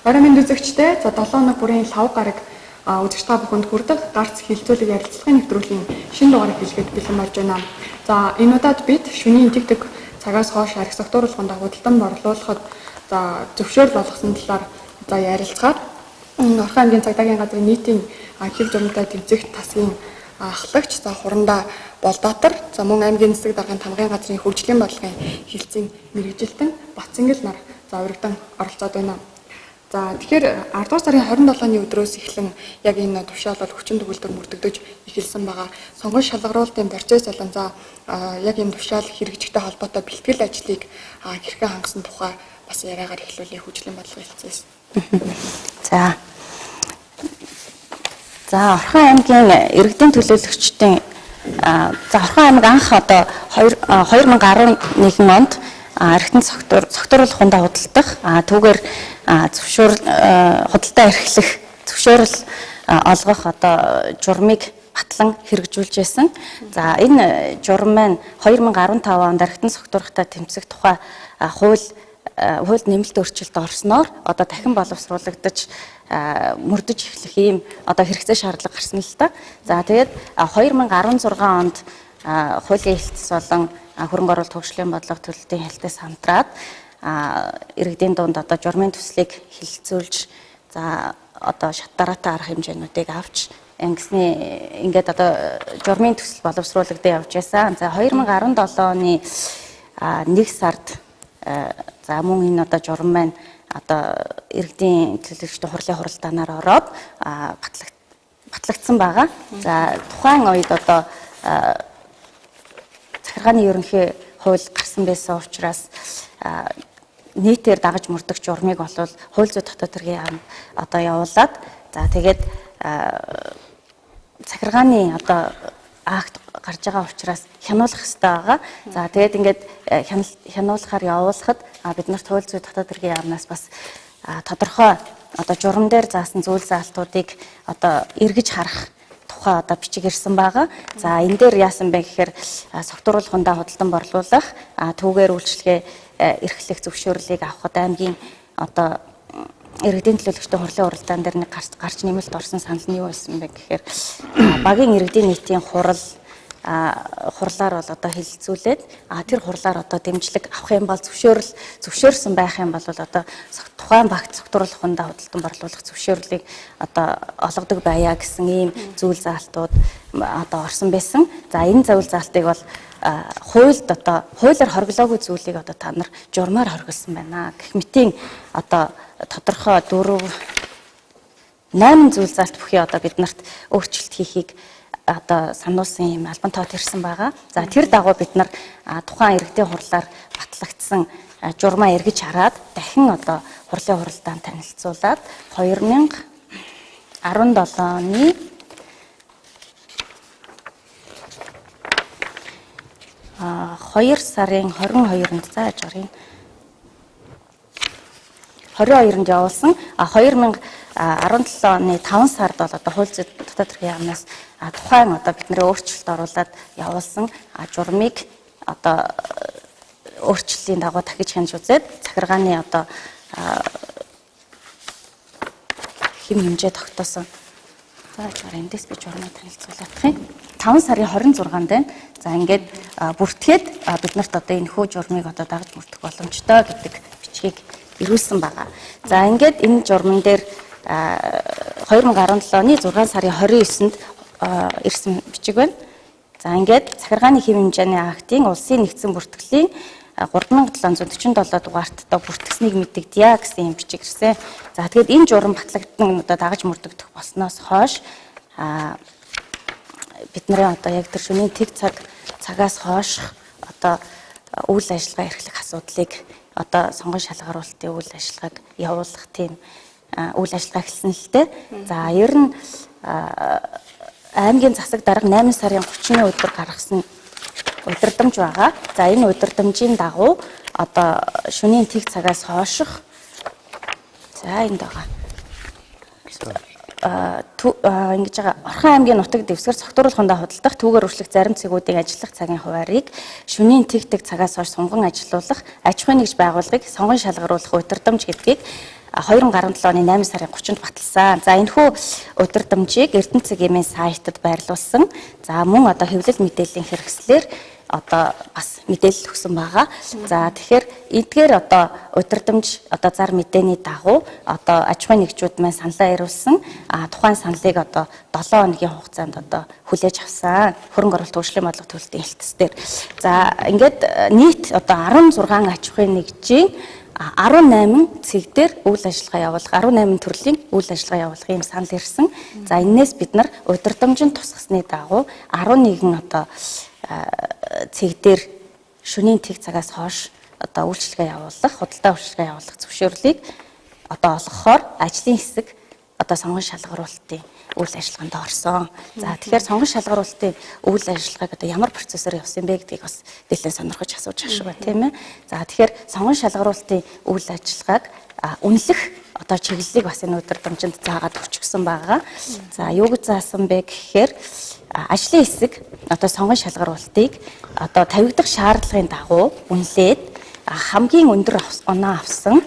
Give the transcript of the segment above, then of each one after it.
Орой минь үзэгчтэй за 7 хоног бүрийн 5 гараг үзэгч та бүхэнд хүрдэг гарц хилцүүлэг ярилцлагын нэвтрүүлгийн шинэ дугаарыг хэлгээд бэлэн болж байна. За энэ удаад бид шөнийн тэгтэг цагаас хойш архи согтууруулахын худалдан борлуулахад за зөвшөөрөл олгосон талаар за ярилцгаад Орхон аймгийн цагдаагийн газрын нийтийн архив журмтай тэмцэх тасгийн ахлагч за Хурандаа Болдоотор за мөн аймгийн засаг даргын тамгын газрын хөгжлийн бодлогын хилцэн мэрэгжилтэн Бацангил нар за урагдан оролцоод байна. За тэгэхээр 10 дугаар сарын 27-ны өдрөөс эхлэн яг энэ тушаал бол хүчин төгөлдөр мөрдөгдөж эхэлсэн байгаа. Сонгон шалгаруулалтын процесс болон за яг энэ тушаал хэрэгжихтэй холбоотой бэлтгэл ажлыг хэрхэн хангасан тухай бас яриагаар эхлүүлээ хөгжлийн бодлогын хилцээс. За Орхон аймгийн иргэдийн төлөөлөгчдийн за Орхон аймаг анх одоо 2011 онд архитын согтууруулах хундаа худалдах түүгээр худалдаа эрхлэх зөвшөөрөл олгох одоо журмыг батлан хэрэгжүүлж байсан. За энэ журам маань 2015 онд архитын согтуурахтай тэмцэх тухай хуульд нэмэлт өөрчлөлт орсноор одоо дахин боловсруулагдаж мөрдөж эхлэх ийм одоо хэрэгцээ шаардлага гарсан л та. За тэгээд 2016 онд хуулийн хэлтс болон хөрөнгө оруулалт хөгжлийн бодлого төлөлтийн хэлтээс хамтраад иргэдийн дунд одоо журмын төслийг хилцүүлж за одоо шат дараатай арга хэмжээнүүдийг авч ингээд одоо журмын төсөл боловсруулагдсан явж байсан. За 2017 оны 1 сард за мөн энэ одоо журам маань одоо иргэдийн төлөөлөгчдийн хурлын хуралдаанаар ороод батлагдсан байгаа. За тухайн үед одоо захиргааны ерөнхий хууль гарсан байсан учраас нийтээр дагаж мөрдөх журмыг болвол хууль зүйн дотоод хэргийн яам одоо явуулаад за тэгээд захиргааны одоо акт гарч байгаа учраас хянуулах хэрэгтэй байгаа. За тэгээд ингээд хянуулахаар явуулахад бид нарт хууль зүйн дотоод хэргийн яамнаас бас тодорхой одоо журам дээр заасан зүйл заалтуудыг одоо эргэж харах тухай одоо бичиг ирсэн байгаа. За энэ дээр яасан бэ гэхээр согтууруулах хундаа худалдан борлуулах түүгээр үйлчлэгээ эрхлэх зөвшөөрлийг авахд аймгийн одоо иргэдийн төлөөлөгчдийн хурлын хуралдаан дээр нэг гарч нэмэлт орсон санал нь юу байсан бэ гэхээр багийн иргэдийн нийтийн хурлаар бол одоо хэлэлцүүлээд тэр хурлаар одоо дэмжлэг авах юм бол зөвшөөрсөн байх юм бол одоо тухайн багт согтууруулах хундаа худалдан борлуулах зөвшөөрлийг одоо олгодог байя гэсэн ийм зүйл заалтууд одоо орсон байсан. За энэ зүйл заалтыг бол хуульд одоо хуулиар хоригдлоогүй зүйлийг одоо та нар журмаар хоригдсан байна гэх мэтийн одоо тодорхой 8 зүйл заалт бүхий одоо бид нарт өөрчлөлт хийхийг одоо сануулсан юм албан тоод ирсэн байгаа. За тэр дагуу бид нар тухайн иргэдийн хурлаар батлагдсан журмаа эргэж хараад дахин одоо хурлын хуралдаанд танилцуулаад 2017 оны 2 сарын 22-нд за журийн 22-нд явуулсан 2017 оны 5 сард бол одоо хууль зүйн дотоод хэргийн яамнаас тухайн одоо бидний өөрчлөлт оруулаад явуулсан журмыг одоо өөрчлөлийн дагуу дахиж хянаж үзээд захиргааны одоо хэм хэмжээ тогтоосон. За эндээс би журмыг танилцуулах юм. 5 сарын 26-нд байна. За ингээд бүртгээд бид нарт одоо энэ хүү журмыг одоо дагаж мөрдөх боломжтой гэдэг бичгийг ирүүлсэн байгаа. За ингээд энэ журман дээр 2017 оны 6 сарын 29-нд ирсэн бичиг байна. За ингээд захиргааны хэм хэмжээний актын улсын нэгдсэн бүртгэлийн 3747 дугаартаа бүртгэснийг мэдэгдъя гэсэн юм бичиг ирсэн. За тэгээд энэ журам батлагдсан одоо дагаж мөрдөгдөх болсноос хойш бидний одоо яг тэр шөнийн тэг цагаас хойш одоо үйл ажиллагаа эрхлэх асуудлыг одоо сонгон шалгаруулалтын үйл ажиллагааг явуулах тийм үйл ажиллагаа эхэлсэн л дээ. За ер нь аймгийн засаг дарга 8 сарын 30-ны өдөр гаргасан удирдамж байгаа. За энэ удирдамжийн дагуу одоо шөнийн тэг цагаас хойших за энд байгаа. Ингэж байгаа Орхон аймгийн нутаг дэвсгэр согтууруулах хундаа худалдах түүгээр үржлэх зарим цэгүүдийн ажиллах цагийн хуваарийг шөнийн тэг цагаас хойш сунган ажиллуулах аж ахуйн нэгж байгууллагыг сонгон шалгаруулах удирдамж гэдгийг 2017 оны 8 сарын 30-нд баталсан. За энэхүү удирдамжийг Эрдэнэ цэгийн сайтад байрлуулсан. За мөн одоо хэвлэл мэдээллийн хэрэгслэр одоо бас мэдээлэл өгсөн байгаа. За тэгэхээр эдгээр одоо удирдамж одоо зар мэдээний дагуу одоо аж ахуйн нэгжүүд маань саналаа яриулсан. Тухайн саналыг одоо 7 хоногийн хугацаанд одоо хүлээж авсан. Хөрөнгө оруулалт хөгжлийн бодлого төлөлтийн хэлтс дээр. За ингээд нийт одоо 16 аж ахуйн нэгжийн 18 цэг дээр үйл ажиллагаа явуулах, 18 төрлийн үйл ажиллагаа явуулах юм санал ирсэн. За энээс бид нар удирдамжинд тусгасны дагуу 11 одоо цэг дээр шөнийн тэг цагаас хойш одоо үйлчлэгээ явуулах, худалдаа үйлчлэгээ явуулах зөвшөөрлийг одоо олгохоор ажлын хэсэг одоо сонгон шалгаруулалтын үйл ажиллагаанд орсон. За тэгэхээр сонгон шалгаруулалтын үйл ажиллагааг одоо ямар процессор явсан бэ гэдгийг бас нэлээд сонирхож асууж ашиг байна, тийм ээ. За тэгэхээр сонгон шалгаруулалтын үйл ажиллагааг үнэлэх одоо чиглэлийг бас энэ удирдамжинд заагаад өчгсөн байгаа. За юу гэж заасан бэ гэхээр ажлын хэсэг одоо сонгон шалгаруулалтыг одоо тавигдах шаардлагын дагуу үнэлээд хамгийн өндөр оноо авсан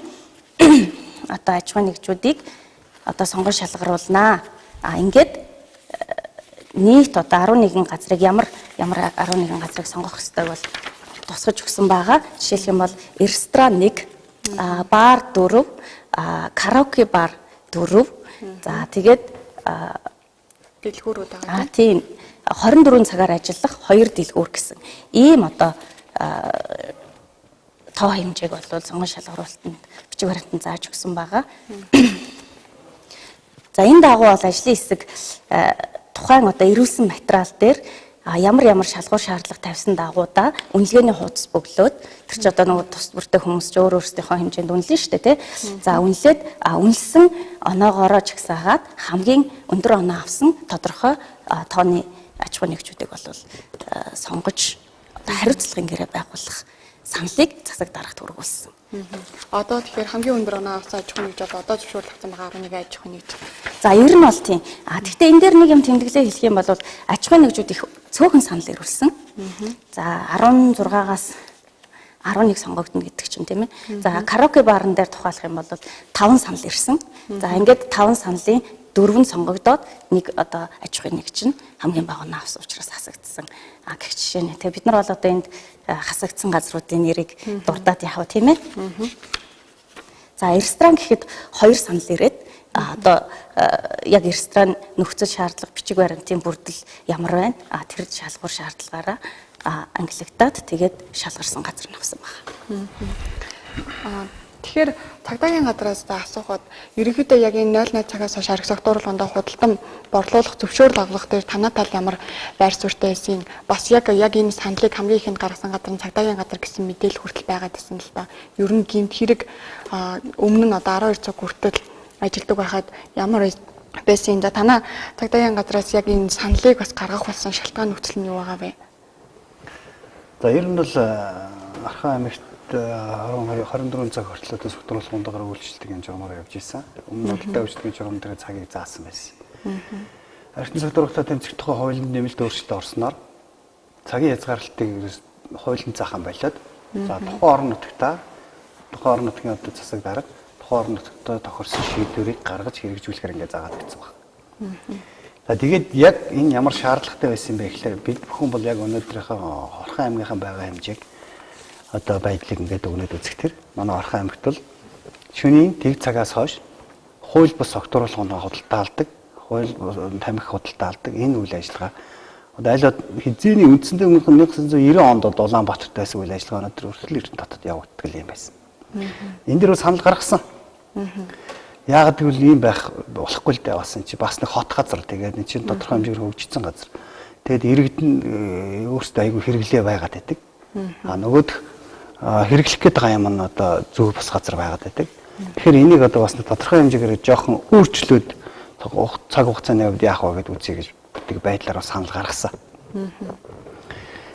одоо аж ахуйн нэгжүүдийг одоо сонгон шалгаруулнаа. Ингээд нийт одоо 11 газрыг ямар 11 газрыг сонгох ёстой бол тусгаж өгсөн байгаа. Жишээлх юм бол ресторан 1, бар 4, караоке бар 4. За тэгээд дэлгүүрүүд байгаа. Тийм 24 цагаар ажиллах 2 дэлгүүр гэсэн ийм одоо тоо хэмжээг бол сонгон шалгаруулалтанд бичиг баримтанд зааж өгсөн байгаа. За энэ дагуу бол ажлын хэсэг тухайн одоо ирүүлсэн материал дээр ямар шалгуур шаардлага тавьсан дагуудаа үнэлгээний хуудас бөглөөд тэр чи одоо нөгөө тус бүртэй хүмүүс ч өөр өөрсдийнхөө хэмжээнд үнэлнэ шүү дээ тий. За үнэлээд үнэлсэн оноогоороо жагсаагаад хамгийн өндөр оноо авсан тодорхой тооны аж ахуйн нэгжүүдийг бол сонгож хариуцлагын гэрээ байгуулах саналыг засаг дарагт хүргүүлсэн. Одоо тэгэхээр хамгийн өндөр оноо авсан аж ахуйн нэгж бол одоо зөвшөөрлөгдсөн байгаа 11 аж ахуйн нэгж. За ер нь бол тийм. Гэхдээ энэ дээр нэг юм тэмдэглээ хэлэх юм бол аж ахуйн нэгжүүд их цөөхөн санал ирүүлсэн. За 16-аас 11 сонгогдно гэдэг чинь тийм ээ. За караоке баарн дээр тухайлах юм бол 5 санал ирсэн. За ингээд 5 саналын 4 сонгогдоод нэг одоо аж ахуйн нэгж нь хамгийн бага оноо авсан учраас хасагдсан. Гэх жишээ нэ. Тэгээ бид нар бол одоо энд хасагдсан газруудын нэрийг дурдаад явах тийм ээ. За ресторан гэхэд 2 санал ирээд одоо яг ресторан нөхцөл шаардлага бичиг баримтын бүрдэл ямар байна? Тэр шалгуур шаардлагаараа ангилагдаад тэгээд шалгарсан газар нь авсан байна. Тэгэхээр цагдаагийн гадраас асуухад ерөнхийдөө яг энэ 00 цагаас хойш архи согтууруулганд худалдан борлуулах зөвшөөрөл авах дээр танай тал ямар байр суурьтай байсан бас яг энэ саналыг хамгийн ихэнд гаргасан газар нь цагдаагийн газар гэсэн мэдээлэл хүртэл байгаад байсан л да. Ер нь гэмт хэрэг өмнө нь одоо 12 цаг хүртэл ажилладаг байхад ямар байсан за танай цагдаагийн газраас яг энэ саналыг бас гаргах болсон шалтгаан нөхцөл нь юу байгаа вэ? За ер нь бол Архи аймагт 24 цаг хүртэл согтууруулах ундагаар үйлчлдэг энэ журмаар явж исэн. Өмнө нь худалдаа үйлчлэгийн журам дээр цагийг заасан байсан. Архитектур согтууруулалтаа тэмцэх тухай хуулийн нэмэлт өөрчлөлт орсноор цагийн хязгаарлалтыг хуулийн заахан байлаад за тухайн орон нутгийн одоо засаг дарга тухайн орон нутгад тохирсон шийдвэрийг гаргаж хэрэгжүүлэхээр ингэ заагаад байсан байна. За тэгээд яг энэ ямар шаардлагатай байсан бэ гэхээр бид бүхэн бол яг өнөөдрийнхээ Архи аймгийнхаа байгаа хэмжээг одоо байдлыг ингээд өгнөд үзэхтэр манай Архи аймагт бол шөнийн тэг цагаас хойш хууль бус согтууруулгын худалдаалдаг, хууль тамхи худалдаалдаг энэ үйл ажиллагаа одоо аль хэзээний үндсэндээ 1990 онд Улаанбаатарт байсан үйл ажиллагаа өнөөдөр хүртэл Эрдэнэ хотод явагддаг юм байсан. Энэ дээр санал гаргасан. Яагаад гэвэл ийм байх болохгүй л дээ басан чи бас нэг хот газар тэгээд энэ чинь тодорхой хэмжээгээр хөгжсөн газар. Тэгээд иргэдэн өөрсдөө айгүй хэрэглээ байгаад байдаг. Нөгөөх хэрэглэх гээд байгаа юм нь одоо зөв бас газар байгаад байдаг. Тэгэхээр энийг одоо бас тодорхой хэмжээгээр жоохон өөрчлөөд цаг хугацааны хувьд яах вэ гэдээ үзье гэж тэг байдлаар санал гаргасан.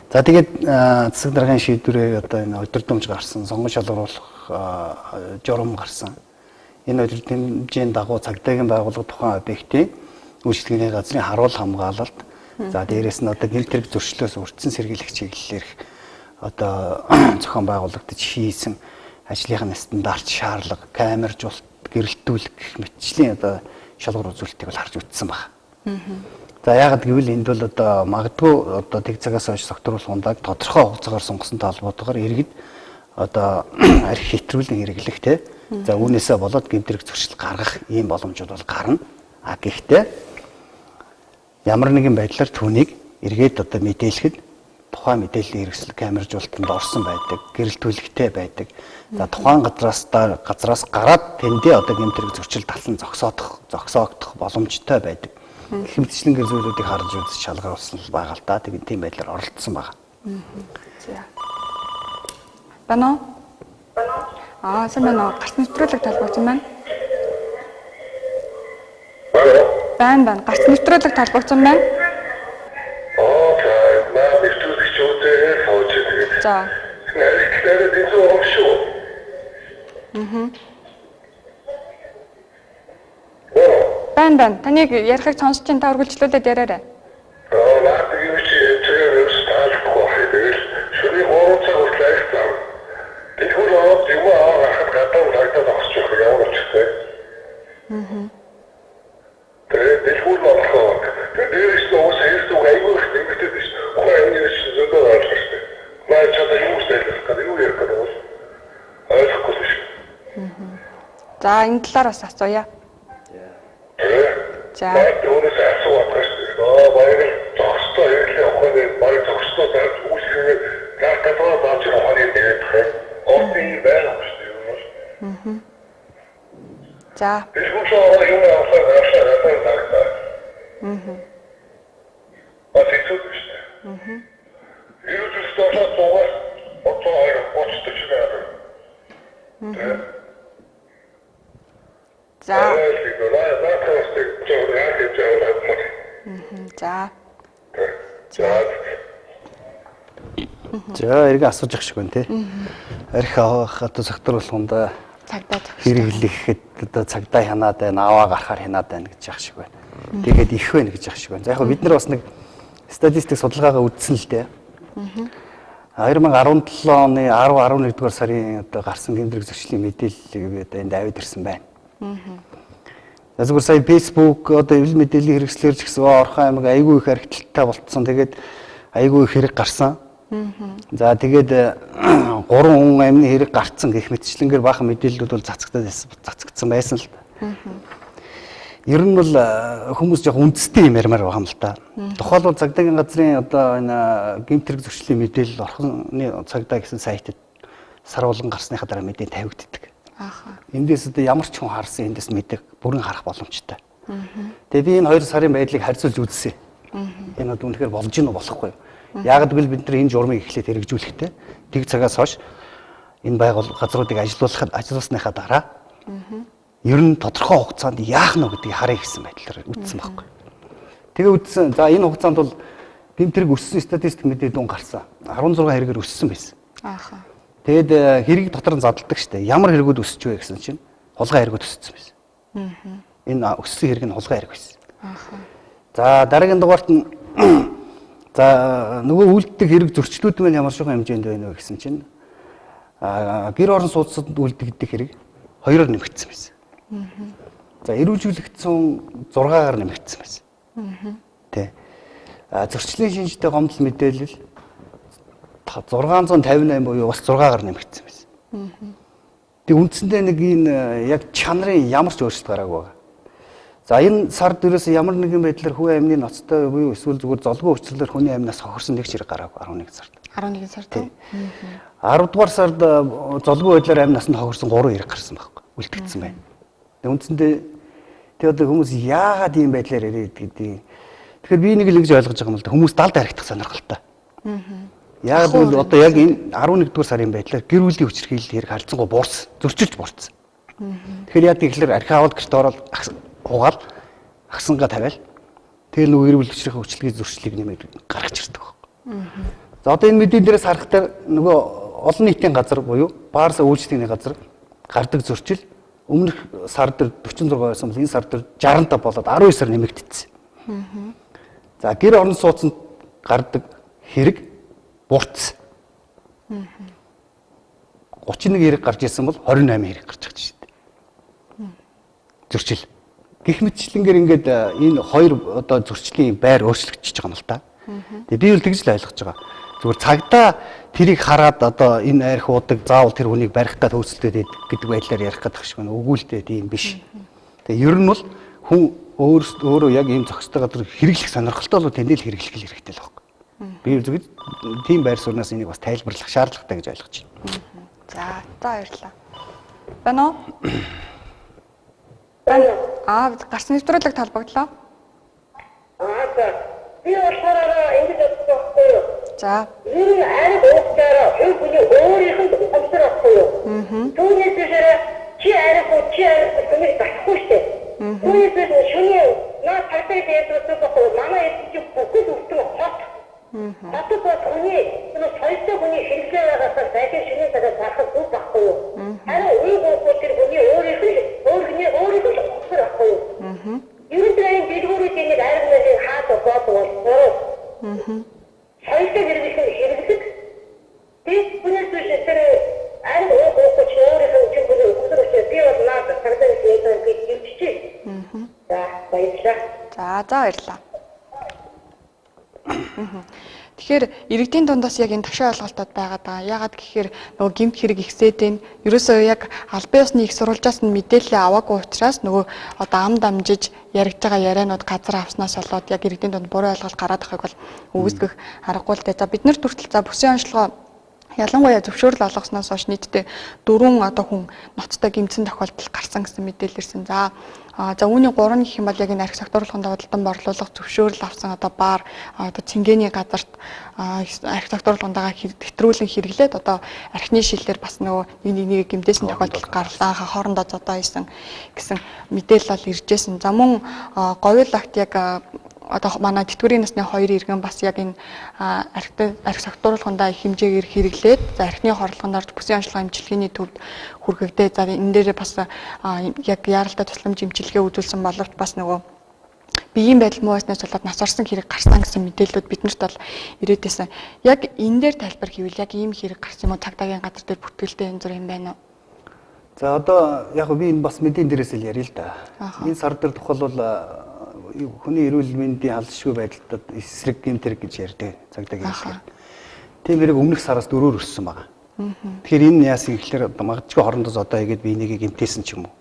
За тэгээд засаг даргын шийдвэрээр одоо энэ удирдамж гарсан, сонгон шалгаруулах журам гарсан. Энэ удирдамжийн дагуу цагдаагийн байгууллага тухайн объектын үйлчлэгээний газрын харуул хамгаалалт, за дээрээс нь одоо гэмт хэрэг зөрчлөөс урьдчилан сэргийлэх чиглэлээр одоо зохион байгуулагдаж хийсэн ажлынхаа стандарт шаардлага, камер гэрэлтүүлэх гэх мэтчлийн одоо шалгуур үзүүлэлтийг бол харж үзсэн байна. За яагаад гэвэл энд бол одоо магадгүй одоо тэг цагаас хойш согтууруулах ундааг тодорхой хугацаагаар сонгосонтой холбоотойгоор иргэд одоо архи хэтрүүлэн хэрэглэх те. За үүнээсээ болоод гэмтрэг зөрчил гаргах ийм боломжууд бол гарна. А гэхдээ ямар нэгэн байдлаар түүнийг эргээд одоо мэдээлэхэд тухайн мэдээллийн хэрэгсэл камержуулалтанд орсон байдаг, гэрэлтүүлэгтэй байдаг. За тухайн газраас гараад тэндээ одоо гэмтрэг зөрчил талан зогсоогдох боломжтой байдаг. Гэх мэтчлэн гэр зүйлүүдийг харж үзэж шалгаруулсан л байгаа л да. Тэгээд тийм байдлаар оролцсон байгаа. За. Бано? Сайн байна уу? Гарц нэвтрүүлэг талбарсан байна. Байна. Гарц нэвтрүүлэг талбарсан байна. Нэвтрүүлэгч үүтэй сууж тэгээд. За. Нэвтрүүлэгт энэ зов шүү. Байна. Таныг ярихыг сонсч та үргэлжлүүлээд яриарай. Наад юм чи тэр стаалахгүй байх. Тэгэл шүний 3 цаг хүртэл ажиллаа. Тэгвэл ороод юм харахад гадаа лагдаад огсч явах ямар учиртай. Тэгээд дэлгүүр болохоо. Дээрээс нь уус хэлдэг айгүй их нэмэгдээд биш. Ухаан энэ зөндөө ойлгохтой. Наа чад юу хэлэх гэдэг юу ярих гэдэг бол ойлгохгүй биш. За энэ талаар бас асууя. За. Түүнээс асууад байна. Баяр зогстой хэрэглээ ухааны баяр зогстой зарж үүсгэн гартаа баач ухааны дээр ордын байна шүү дээ. За. Дэлгүүр юм авах гадаа. Бас хэцүү шүү дээ. Юу ч стаашаа зугаар отоо гоцтой ч байна. За. За эргээ асууж ах шиг байна те. Архи авах одоо согтууруулахундаа хэрэглэхэд одоо цагдаа хянаад байна, аваа гарахаар хянаад байна гэж ах шиг байна. Тэгээд их байна гэж ах шиг байна. За яг бид нар бас нэг статистик судалгаагаа үзсэн л дээ. 2017 оны 10-11 дугаар сарын одоо гарсан гэмтрэг зөрчлийн мэдээлэл одоо энд авид ирсэн байна. Зүгээр сая Facebook одоо эвлэл мэдээллийн хэрэгслэр ч гэсэн Орхон аймаг айгүй их архитекттай болцсон. Тэгээд айгүй их хэрэг гарсан. За тэгээд 3 хүн амны хэрэг гарцсан гэх мэтчлэнгээр баахан мэдээллүүд бол цацагдсан байсан л да. Ер нь бол хүмүүс жоох үндэстэй юм ярмаар байгаа юм л да. Тухайлбал цагдаагийн газрын одоо энэ гэмтрэг зөрчлийн мэдээлэл Орхоны цагдаа гэсэн сайтад сар болгон гарсныхаа дараа мэдээ тавигддаг. Эндээс одоо ямар ч хүн харсан эндээс мэдээг бүрэн харах боломжтой. Тэгээ би энэ 2 сарын байдлыг харьцуулж үзсэн. Энэ одоо үнэхээр болж гинөө болохгүй юу? Яг гэвэл бид нар энэ журмыг эхлээд хэрэгжүүлэхдээ тэг цагаас хойш энэ газруудыг ажиллуулсныхаа дараа ер нь тодорхой хугацаанд яах нь гэдгийг харъя гэсэн байдлаар үзсэн байхгүй. Тэгээ үзсэн. За энэ хугацаанд бол гэмтрэг өссөн статистик мэдээ дүн гарсан. 16 хэрэгээр өссөн байсан. Тэгээд хэрэг дотор нь задалдаг штэ. Ямар хэрэгүүд өсөж вэ гэсэн чинь хулгай хэрэгүүд өссөн байсан. Энэ өссөн хэрэг нь хулгай хэрэг байсан. За дараагийн дугаарт нь за нөгөө үйлддэг хэрэг зөрчлүүд маань ямар шохон хэмжээнд байна вэ гэсэн чинь гэр орон сууцад үйлдэгдэх хэрэг 2-оор нэмэгдсэн байсан. За эрүүжүүлэгдсэн 6-аар нэмэгдсэн байсан. Тэ. Зөрчлийн шинжтэй гомдол мэдээлэл 658 буюу бас 6-аар нэмэгдсэн байсан. Тэг үндсэндээ нэг энэ яг чанарын ямар ч өөрчлөлт гараагүй байгаа. За энэ сард дээрээс ямар нэгэн байдлаар хүү амны ноцтой буюу эсвэл зүгээр золгүй өөрчлөлөөр хүний амнаас хохирсон нэг хэрэг гараагүй 11 сард. 11 сард. 10 дугаар сард золгүй байдлаар амнаас нь хохирсон 3 хэрэг гарсан байхгүй. Үлдэгдсэн байна. Тэг үндсэндээ тэг одоо хүмүүс яагаад ийм байдлаар яриад гэдэг. Тэгэхээр би нэг л ингэж ойлгож байгаа юм л да. Хүмүүс далд харагдах сонирхолтой. Яг л одоо яг энэ 11 дугаар сарын байдлаар гэр бүлийн хүчирхийлэл хэрэг харилцангуй буурсан, зөрчилж буурсан. Тэгэхээр яа гэхээр архи аваад гэрт ороод угаал агсангаа тавиал тэгэл нөгөө гэр бүл хүчирхийллийн зөрчлийг нэмээд гаргаж ирдэг байна. За одоо энэ мэдээ дээрээс харахаар нөгөө олон нийтийн газар буюу баарс үйлчлэгний газар гардаг зөрчил өмнөх сар дээр 46 байсан бол энэ сар дээр 65 болоод 12 сар нэмэгдсэн. За гэр орон сууцнд гардаг хэрэг буурсан. 31 хэрэг гарч ирсэн бол 28 хэрэг гарч байгаа шүү дээ. зөрчил. Гэх мэтчлэнгээр ингээд энэ хоёр одоо зөрчлийн байр өөрчлөгдөж байгаа юм л та. Тэгээ би бол тэгж л ойлгож байгаа. Зүгээр цагдаа тэрийг хараад одоо энэ арх уудаг заавал тэр хүнийг барих гэдэг хөөцөлтөд гэдэг байдлаар ярих гэдэг шиг байна. Үгүй л дээ тийм биш. Тэгээ ер нь бол хүн өөрөө яг ийм зохистой газар хэрэглэх сонирхолтой бол тэндээ л хэрэглэх хэрэгтэй л байна. Би зөвхөн тийм байр сууриас энийг бас тайлбарлах шаардлагатай гэж ойлгож байна. За баярлалаа. Байна уу? Гарц нэвтрүүлэг талбагдлаа. За. Би болохоор ингэж бодсон байхгүй юу? За. Ер нь ариг уухтаараа хувь хүний өөрийнх нь ухамсар байхгүй юу? Түүнээс бишээр чи ариг түүнийг дахгүй штэ. Түүнээс бишээр шүний наа тагтай дээдсэн байхгүй манай эцэг бүхэл өвтөн хот. Хатад бас хүний соёлтой хүний хэрэглээ байгаасаа сайхан шүний цагаас харах зүг байхгүй юу? Харин үеиг уухгүй тэр хүний өөрийнх нь ухамсар байхгүй юу? Ер нь энэ дэлгүүрүүд ингэ ариг нэг хаад бод бол соёлтой хэрэглэх. Тэс бүнээс тэр ариг уухгүй ч өөрийнх нь чинь бүхэн ухамсар учраас би бол наад цагтаа хийсэн гэж хэлчихье. За баярлалаа. За баярлалаа. Тэгэхээр иргэдийн дундаас яг энэ ташаа ойлголтод байгаад байгаа. Яагаад гэхээр нөгөө гэмт хэрэг ихсээд байна. Ерөөсөө яг албан ёсны их сурвалжаас нь мэдээлэл аваагүй учраас нөгөө одоо ам дамжиж яригдж байгаа ярианууд газар авснаас болоод яг иргэдийн дунд буруу ойлголт гараад байгааг бол үүсгэх аргагүй л дээ. За бид нар хүртэл за бүсийн онцлогоо ялангуяа зөвшөөрөл олгосноос хойш нийтдээ 4 одоо хүн ноцтой гэмтсэн тохиолдол гарсан гэсэн мэдээлэл ирсэн. За үүний 3 гэх юм бол яг энэ архи согтууруулахын худалдан борлуулах зөвшөөрөл авсан одоо баар одоо цэнгэний газарт архи согтууруулахынгаа хэтрүүлэн хэрэглээд одоо архины шилээр бас нөгөө нэг гэмтээсэн тохиолдол гарлаа хоорондоо зодоо хийсэн гэсэн мэдээлэл бол иржсэн. За мөн говьл акт яг одоо манай тэтгэврийн насны 2 иргэн бас яг энэ архи согтууруулахындаа их хэмжээгээр хэрэглээд за архины хорлогонд орж бүсийн онцлогоо эмчилгээний төвд хүргэгдээ. За энэ дээрээ бас яг яаралтай тусламж эмчилгээ үзүүлсэн боловч бас нөгөө биеийн байдал муу байснаас болоод нас орсон хэрэг гарсан гэсэн мэдээлэлүүд биднэрт бол ирээд байсан. Яг энэ дээр тайлбар хийвэл яг ийм хэрэг гарсан юм уу цагдаагийн газар дээр бүртгэлтэй энэ зүр юм байна уу? За одоо яг би энэ бас мэдэн дээрээс л ярил л да. Энэ сар дээр тухайлбал хүний эрүүл мэндийн алшгүй байдалтад эсрэг гэмтэр гэж ярьдаг цагдаагийн хэлээр. Тийм хэрэг өмнөх сараас 4-өр өссөн байгаа. Тэгэхээр энэ яасан гэхээр магадгүй хорондоос одоо игээд би энийг гэмтээсэн ч юм уу.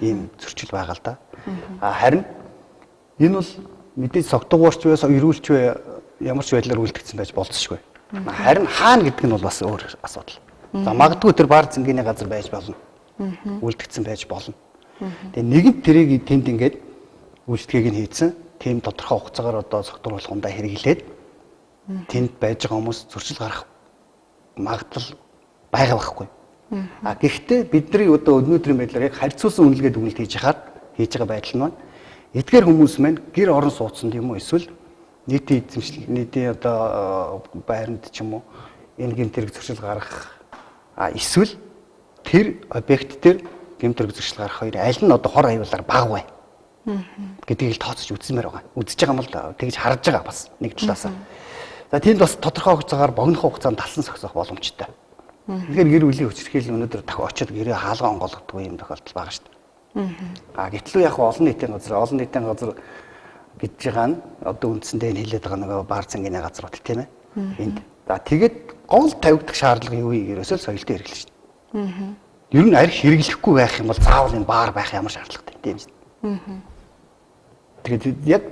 Ийм зөрчил байгаа л да. Харин энэ бол мэдээж согтуугуурч вэ, эрүүлч вэ ямар ч байдлаар үлдгэсэн байж болцсошгүй. Харин хаана гэдэг нь бол бас өөр асуудал. За магадгүй тэр бар цэнгэний газар байж болно. Үлдгэсэн байж болно. Тэгээ нэгэнт тэрийг тэнд ингээд үйлчлэгийг нь хийсэн. Тийм тодорхой хугацаагаар одоо согтууруулахундаа хэрэглээд тэнд байж байгаа хүмүүс зөрчил гарах магадлал байгаа байхгүй. Гэхдээ бидний одоо өнөөдрийн байдлаар яг харьцуулсан үнэлгээд үнэлт хийж байгаа байдал нь байна. Эдгээр хүмүүс маань гэр орон суудсан юм уу эсвэл нийтийн эзэмшил нийтийн одоо байранд ч юм уу энэ гэмтэрэг зөрчил гарах эсвэл тэр объект дээр гэмтэрэг зөрчил гарах хоёр аль нь одоо хор аюулаар бага вэ гэдгийг л тооцож үзмээр байгаа. Үзэж байгаа юм л тэгж харж байгаа бас нэг талаас. За тэнд бас тодорхой хугацаагаар богино хугацаанд талсан согсох боломжтой. Тэгэхээр гэр бүлийн хүчирхийлэл өнөөдөр дахин очиод гэрээ хаалгаа онгойлгодог юм тохиолдол байгаа шүү дээ. Гэтэл яг олон нийтийн газар гэж байгаа нь одоо үндсэндээ энэ хэлээд байгаа нэг бар цэнгэний газрууд тийм ээ. Энд. За тэгээд гол тавигдах шаардлага юу вэ гэхээс соёлтой хэрэглэж шүү дээ. Ер нь арх хэрэглэхгүй байх юм бол заавал энэ баар байх ямар шаардлагатай тийм шүү. Тэгээд яг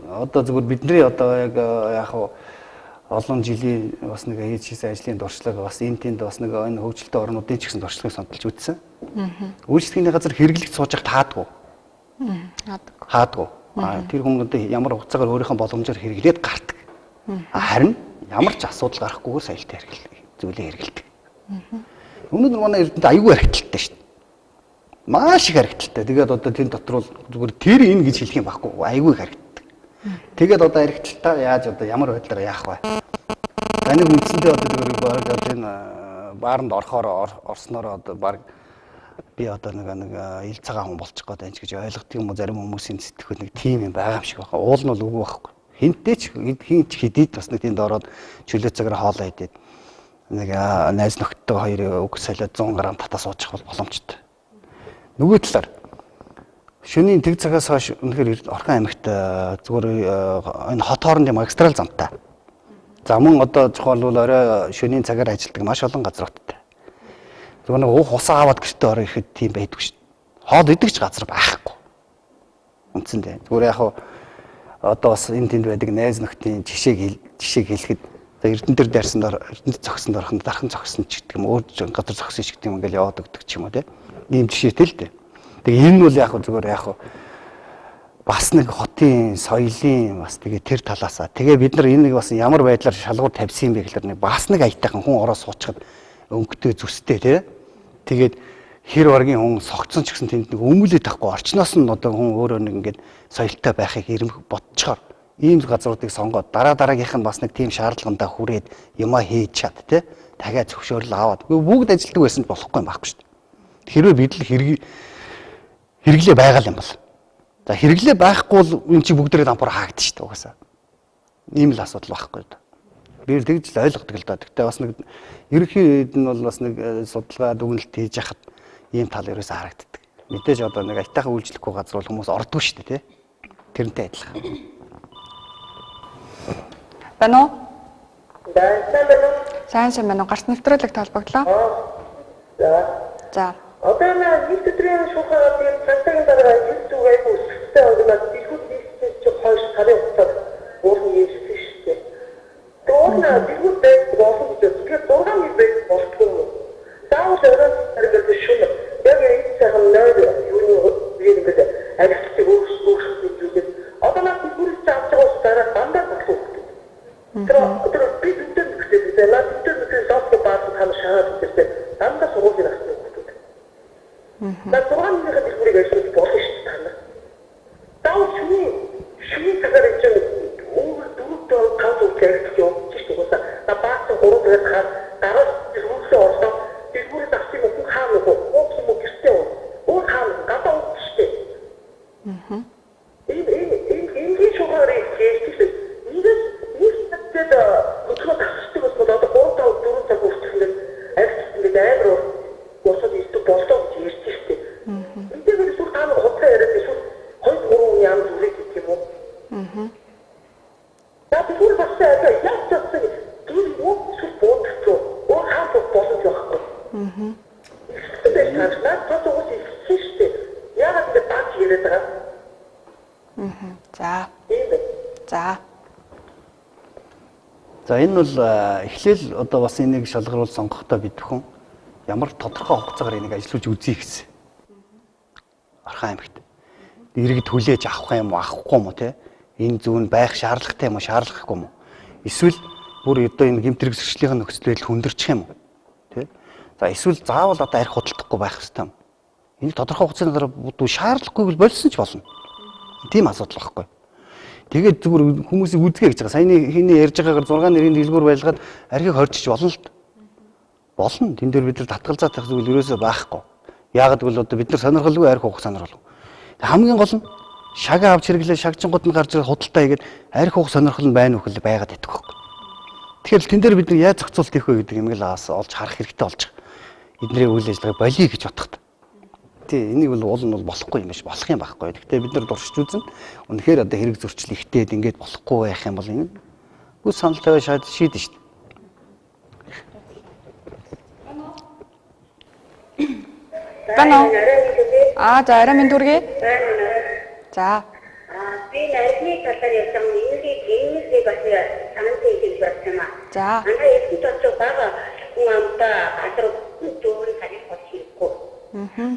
одоо зөвхөн бидний одоо яг олон жилийн бас нэг хийж хийсэн ажлын дуршлаг бас энэ тэнд бас нэг энэ хөгжилтэй орнуудын ч гэсэн дуршлагыг сонтолж үзсэн. Үйлчлэгийн газар хэрэглэж сууж таадгүй. Хаадгүй. Тэр хүн одоо ямар хугацаагаар өөрийнхөө боломжоор хэрэглээд гардаг. Харин ямар ч асуудал гарахгүйгээр соёлтой зүйлээ хэрэглэдэг. Өнөөдөр манай эрдэнэт аюулгүй харагдaltaй шүү дээ. Маш их харагдaltaй. Тэгээд одоо тэн дотор бол зүгээр тэр энэ гэж хэлэх юм байхгүй. Аюулгүй харагддаг. Тэгээд одоо харагдaltaа яаж одоо ямар байдлаар яах вэ? Таны үндсэндээ одоо зүгээр баг энэ бааранд орсноор одоо баг би одоо нэг ил цагаан хүн болчих гээд байна ч гэж ойлгох юм уу зарим хүмүүсийн сэтгэхүйд нэг тийм юм байгаа юм шиг байна. Уул нь бол үгүй байхгүй. Хинтээ ч хин ч хэдийд бас нэг тэнд ороод чөлөө цагаар хоолоо идээд нэг найз нөхдөд хоёр үг солиод 100 г татаа суучих бол боломжтой. Нөгөө талаар шөнийн тэг цагаас хойш үнэхээр Орхон аймагт зүгээр энэ хот хоорондын магистрал замтай. За мөн одоо зохиол бол орой шөнийн цагаар ажилладаг маш олон газруудтай. Зүгээр нэг уух усаа аваад гэртээ ороо ирэхэд тийм байдгүй шүү дээ. Хоол идэгч газар байхгүй. Үндсэндээ. Зүгээр яг одоо бас энэ тэнд байдаг найз нөхдийн жишээг хэлэхэд Эрдэнэ дээр дайрсан дор Эрдэнэт зогсон дорхон дархан зогсон ч гэдэг юм өөр газар зогсон ч гэдэг юм ингээл яваад өгдөг ч юм уу тийм жишээтэй л дээ. Тэгээ энэ нь бол яг зүгээр яг бас нэг хотын соёлын бас тэгээ тэр талаасаа тэгээ бид нар энийг бас ямар байдлаар шалгуур тавьсан юм бэ гэхээр нэг бас нэг аятайхан хүн ороо суучгаад өнгөтэй зүстэй тий. Тэгээд хэр баргийн хүн согцсон ч гэсэн тэнд нэг өмүүлээд тахгүй орчноос нь одоо хүн өөрөө нэг ингээд соёлтой байхыг ирмэх бодцохоор ийм газруудыг сонгоод дараагийнх нь бас нэг тийм шаардлагандаа хүрээд юмаа хийж чад тий. Дахиад зөвшөөрөл аваад бүгд ажилтдаг байсан ч болохгүй юм байхгүй шүү дээ. Хэрвээ бид л хэрэглээ байгаа юм бол. За хэрэглээ байхгүй бол энэ чи бүгдээрээ дампуур хаагдчих шүү дээ угаасаа. Ийм л асуудал байхгүй да. Би л тэгж л ойлгодог л да. Гэхдээ бас нэг ерөнхийд нь бол бас нэг судалгаа дүгнэлт хийж яхад ийм тал ерөөсөө харагддаг. Мэдээж одоо нэг аятайхан үйлчлэхгүй газар бол хүмүүс ордгоо шүү дээ тий. Тэрнтэй адилхан. Байна уу? Сайн байна уу? Гарц нэвтрүүлэг толбогдлоо. За. Одоо нэг өдрийн шуурхаад юм цантагийн дараа юм зүгээс үсгтэй ойлголт дэлгүүр хийсэн чи хойш сарын хугацаанд уурын хийсэн шүү дээ. Тоорна дэлгүүр дээр болсон гэж тэгэхээр 6 мөр байх болтгүй юм. Заавал өөрөө хэрэглэж шүн. Яг энэ цагаан нойр юу юм бэ? Агтыг өөрсдөө зүйлээ. Одоо наа дэлгүүр цааш байгаа дандаа болох. Тэр би дүнтэй гэхдээ наа дүнтэй софт бааз хам шахаад гэдэг. Дандаа сургууль ирэх. На туран нэг дэлгүүрийг ажиллаж болно шүү дээ. Таавал шүний цагаар чинь өөр дөрөвдөө каус үгээрч явуулж шүү дээ. На баах гурван дахь дараа дэлгүүрээ орсон. Дэлгүүрээс авсан хүн хаана уу? Уух юм уу гэртээ уу? Өөр хаана гадаа уух шүү дээ. Энэ шугаарыг хийхдээ нэгсэд өчигдөр тасчдаг бас бол одоо 3-4 цаг хүртэл ажиллаж амар босоод ирдэг болтоо гэж ярьж шүү дээ. Эндээ бүр таамаг хоцроо яриад эсвэл 2-3 ям зүрэг гэх юм уу? За би бүр бас яг ч тийм уу зүйл бодчихоо. Өөр хаан болох байхгүй. Тэгээд таашнаа тосгоос ихсэн шүү дээ. Яагаад ингэ баач яриад байгаа? За. За энэ бол эхлээл одоо бас энийг шалгаруулж сонгохдоо бид бүхэн ямар тодорхой хугацаагаар энийг ажиллаж үзье гэсэн. Орхон аймагт иргэд хүлээж авах юм уу, авахгүй юм уу те? Энэ зүүн байх шаардлагатай юм уу, шаардлагагүй юм уу? Эсвэл бүр одоо энэ гэмтрэг зөрчлийн нөхцөл байдал хүндэрчих юм уу? Тэ? За эсвэл заавал одоо арх худалдахгүй байх хэрэгтэй юм. Энэ тодорхой хугацааны дараа шаардлагагүй бол болсон ч болно. Тийм асуудал байхгүй. Тэгээд зүгээр хүмүүсийг үзгээ гэж байгаа. Саяны хийний ярьж байгаагаар 6 нэрийн дэлгүүр байлгаад архийг хорчиж болно л. Болно. Тэн дээр бид нар татгалзаад байх зүйл ерөөсөө байхгүй. Яагаад гэвэл одоо бид нар сонирхолгүй арх уух сонирхол. Хамгийн гол нь шаг авч хэрэглээ шагжингууд нь гарч ирээд худалдаа хийгээд арх уух сонирхол нь байна уу гэхэл байгаад идэх байхгүй. Тэгэхээр тэн дээр бид нар яаж зохицуулт хийх вэ гэдэг юм л олж харах хэрэгтэй болж байгаа. Эдний үйл ажиллагаа болиё гэж бодоход. Тий, энийг бол уул нь бол болохгүй юм биш, болох юм байхгүй. Гэхдээ бид нар дуршиж үзэн үнэхээр одоо хэрэг зөрчил ихтэй ингээд болохгүй байх юм бол энэ бүх санал тавиа шийдэн шүү дээ. Байна уу? За арай минь дүргээ. За. Би найзны талаар ярьсан энэнийг бас санаатай хийж байна. За. Манай эцэг төсөө бага хүн амтаа газар дүүрэн харих болчихгүй.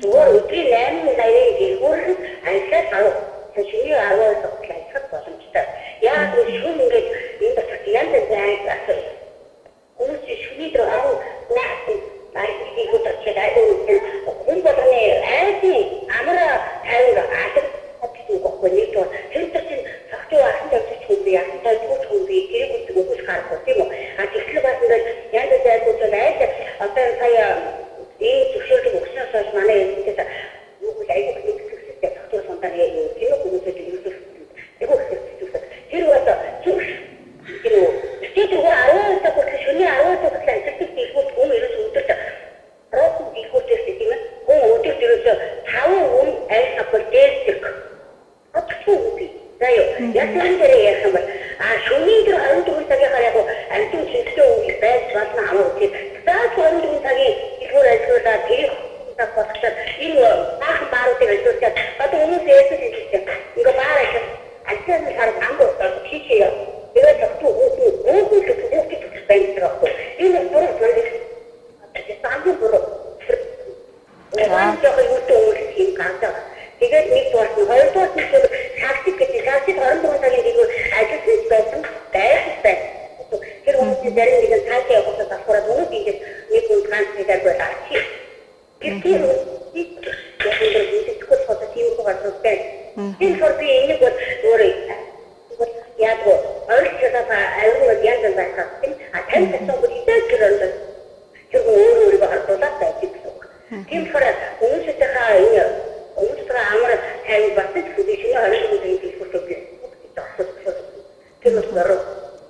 Зүгээр өдрийн 8 сарын дэлгүүр ажиллаж шүний 10-аас ажиллах боломжтой. Яг шүн ингээд энэ бас янз янз асуу. Хүмүүс шүний дээр найзыг хөтөлж хүн болгоны айдын амра тайван атар гэдэг нэг то тэр чинь сахтуу ахын тавьчих хүн би ахтай түүх хүн би гэрэг үгүйс гарах тийм үү. А тэгэхээр бас ингээд янз янз зүйл айд одоо сая энэ зөвшөөрөл өгснөөс хойш манай эцэгтэй юу гэж айгүй хэвчээ сахтуу сонтар яг тийм хүмүүстэй хэлсэн. Тэр бол зүрх тийм үү. Тэр 10 цаг хүртэл шөнийн 10 цаг хүртэл ажиллах дэлгүүр хүн ерөөс өдөрт рот дэлгүүрээс тийм үү. Хүн өдөрт ерөөс 5 хүн айлсахгүй Яг тэр дээр ярих юм бол шөнийн тэр 24 цагийнхаар яг амтын чөлтөө үйл байж болно хамаагүй. Зааж 24 цагийн илүүр ажиллуулаад тэрийг болохоор энэ баахан бааруудыг ажиллуулаад одоо хүмүүс ярьсан хэлсэн. Ингээ баар ажиллаж альцсан хараг амбууд хийчихээ. Тэгээд зөвхөн хүүхдүүд байна. Энэ бүрэн бүрэн самбын бүрэн. Яг юу ч юм гардаг. Тэгээд нэг дугаар нь хоёрдугаар нь тактик гэдэг тактик 24 цагийн дээгүүр ажиллаж байсан байсан. Тэр хүмүүсийн зарим нэг цаашаа явуулсан болохоор хүмүүс ингэж нэг хүн трансфер болоод ачи. Тэр тэгвэл фото тийм байгаа байна. Энэ фото энийг бол өөрөө яг өөрчлөлт аюулгүй яг байгаа юм. Тань гэсэн үг идэв гэрэл тэр өөрөө хардуулаад байж байгаа. Тийм болохоор хүмүүсийнхээ энэ өөрсдөө амар тань батж хүлээшний хоригдсон хэлбэрт тийм болохоор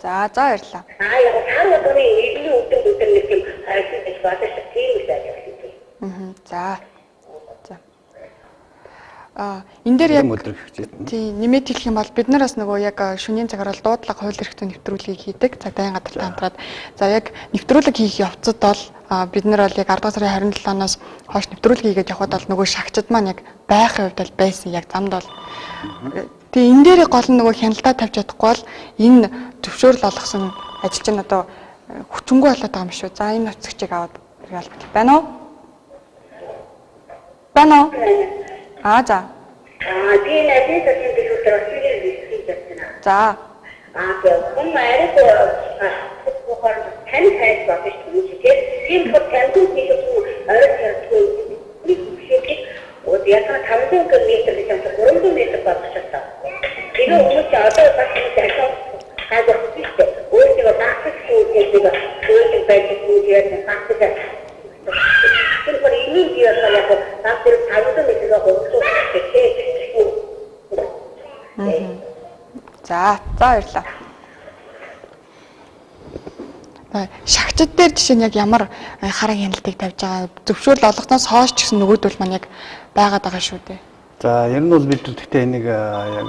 За баярлалаа. Яг цаар удаа нэгний өдөр нэг тийм хайрцаг гэж бодож тийм үйл ажиллагаа. За. Энэ дээр яг өдрөгч. тий нэмээд хэлэх юм бол бид нар бас нөгөө яг шөнийн цагаар бол дуудлага хууль эрхтэн нэвтрүүлгийг хийдэг. Цагдаагийн гадартай хамтраад. За яг нэвтрүүлэг хийх явцад бол бид нар бол яг 10 дугаар сарын 27-оноос хойш нэвтрүүлэг хийгээд явхад бол нөгөө шагчид маань яг байхын хувьд бол байсан. Яг замд бол. Тэгээ энэ дээр гол нь нөгөө хяналтаа тавьж чадахгүй бол энэ зөвшөөрөл олгосон ажил чинь одоо хүчингүй болоод байгаа юм шүү. За энэ нөхцөлчийг аваад ялбар. Байна уу? Байна уу? За. Тийм ажил гэсэн бид өөрсдөө хийж байна. За. Хүн арай хоор тань хайж бодож түүнийгээ тийм хот тандуу хийх юм арай хэрэггүй. Яг 500 км гэж юм 300 м бодож байгаа. Тэгээ хүмүүс одоо бас дахиад хайж хийхдээ өөрсдөө багцах зүйлийг өөрсдөө байж байгаа багцах. Тэр бүр ийм юм яг таавар 500 м хөвсөж За баярлалаа. Шагчид дээр жишээ нь яг ямар хараа хяналтыг тавьж байгаа зөвшөөрөл олгосноос хойш ч гэсэн нөгөөдөл маань яг байгаад байгаа шүү дээ. За ер нь бол бид гэхдээ энийг яг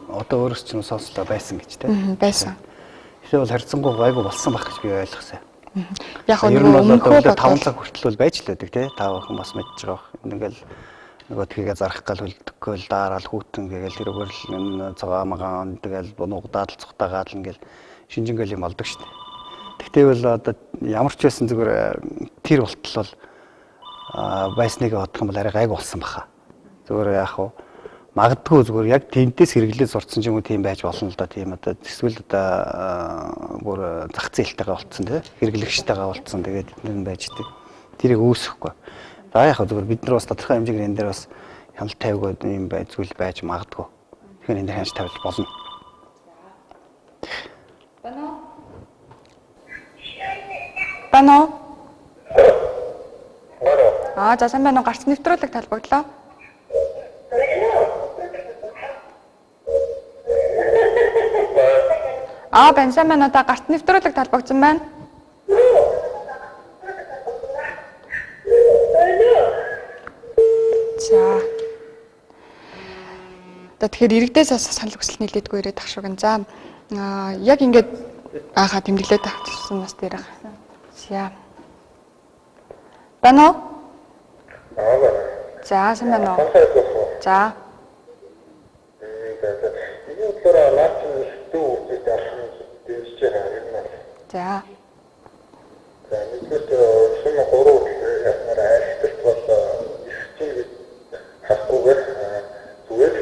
одоо өөрөөс чинь сонслоо байсан гэж тийм. Байсан. Тэгэхээр бол харьцангуй гайгүй болсон байх гэж би ойлгосон. Яг нь нөгөө 5 цаг хүртэл бол байж л байдаг тийм. Та бүхэн бас мэдж байгаа. Ингээл нөгөө тгийгээ зарах гал хөлдөггөөл даараал хүүтэн гээл тэрүүгээр л энэ цагаан магаан тэгэл нугдаад л цухтаагаад л ингээл шинжингээл юм олдог шүү дээ. Тэгтээ бол одоо ямар ч байсан зүгээр тэр болтол бол байсныг бодох юм бол арай гайг болсон баха. Зүгээр яах вэ? Магадгүй зүгээр яг тентээс хэрэглээ сурцсан ч юм уу тийм байж болно л да. Тийм одоо эсвэл одоо бүр зах зээлтэйгээ болцсон тийм хэрэглэгчтэйгээ болцсон тэгээд энэ байж тийг. Тэрийг үүсэхгүй. За яг зүгээр бид нар бас тодорхой хэмжээгээр энэ дээр бас хяналт тавьгууд юм зүйл байж магадгүй. Тэгэхээр энэ дээр хянаж тавьж болно. Байна уу? За сайн байна уу? Гарц нэвтрүүлэг талбагдлаа. Байна сайн байна уу? Та гарц нэвтрүүлэг талбагдсан байна. За. Тэгэхээр иргэдээс санал хүсэл нийлээдгүй ирээд ах шуган. За яг ингээд тэмдэглээд авчихсан бас дээр байгаа. За. Байна уу? За сайн байна уу? За. Энэ өдрөө лаач дүү үргэлж архины дэвсэж байгаа. За. За нэгдүгээр шинэ 3 яснаар айлтгалт бол их хасгүйгээр зүгээр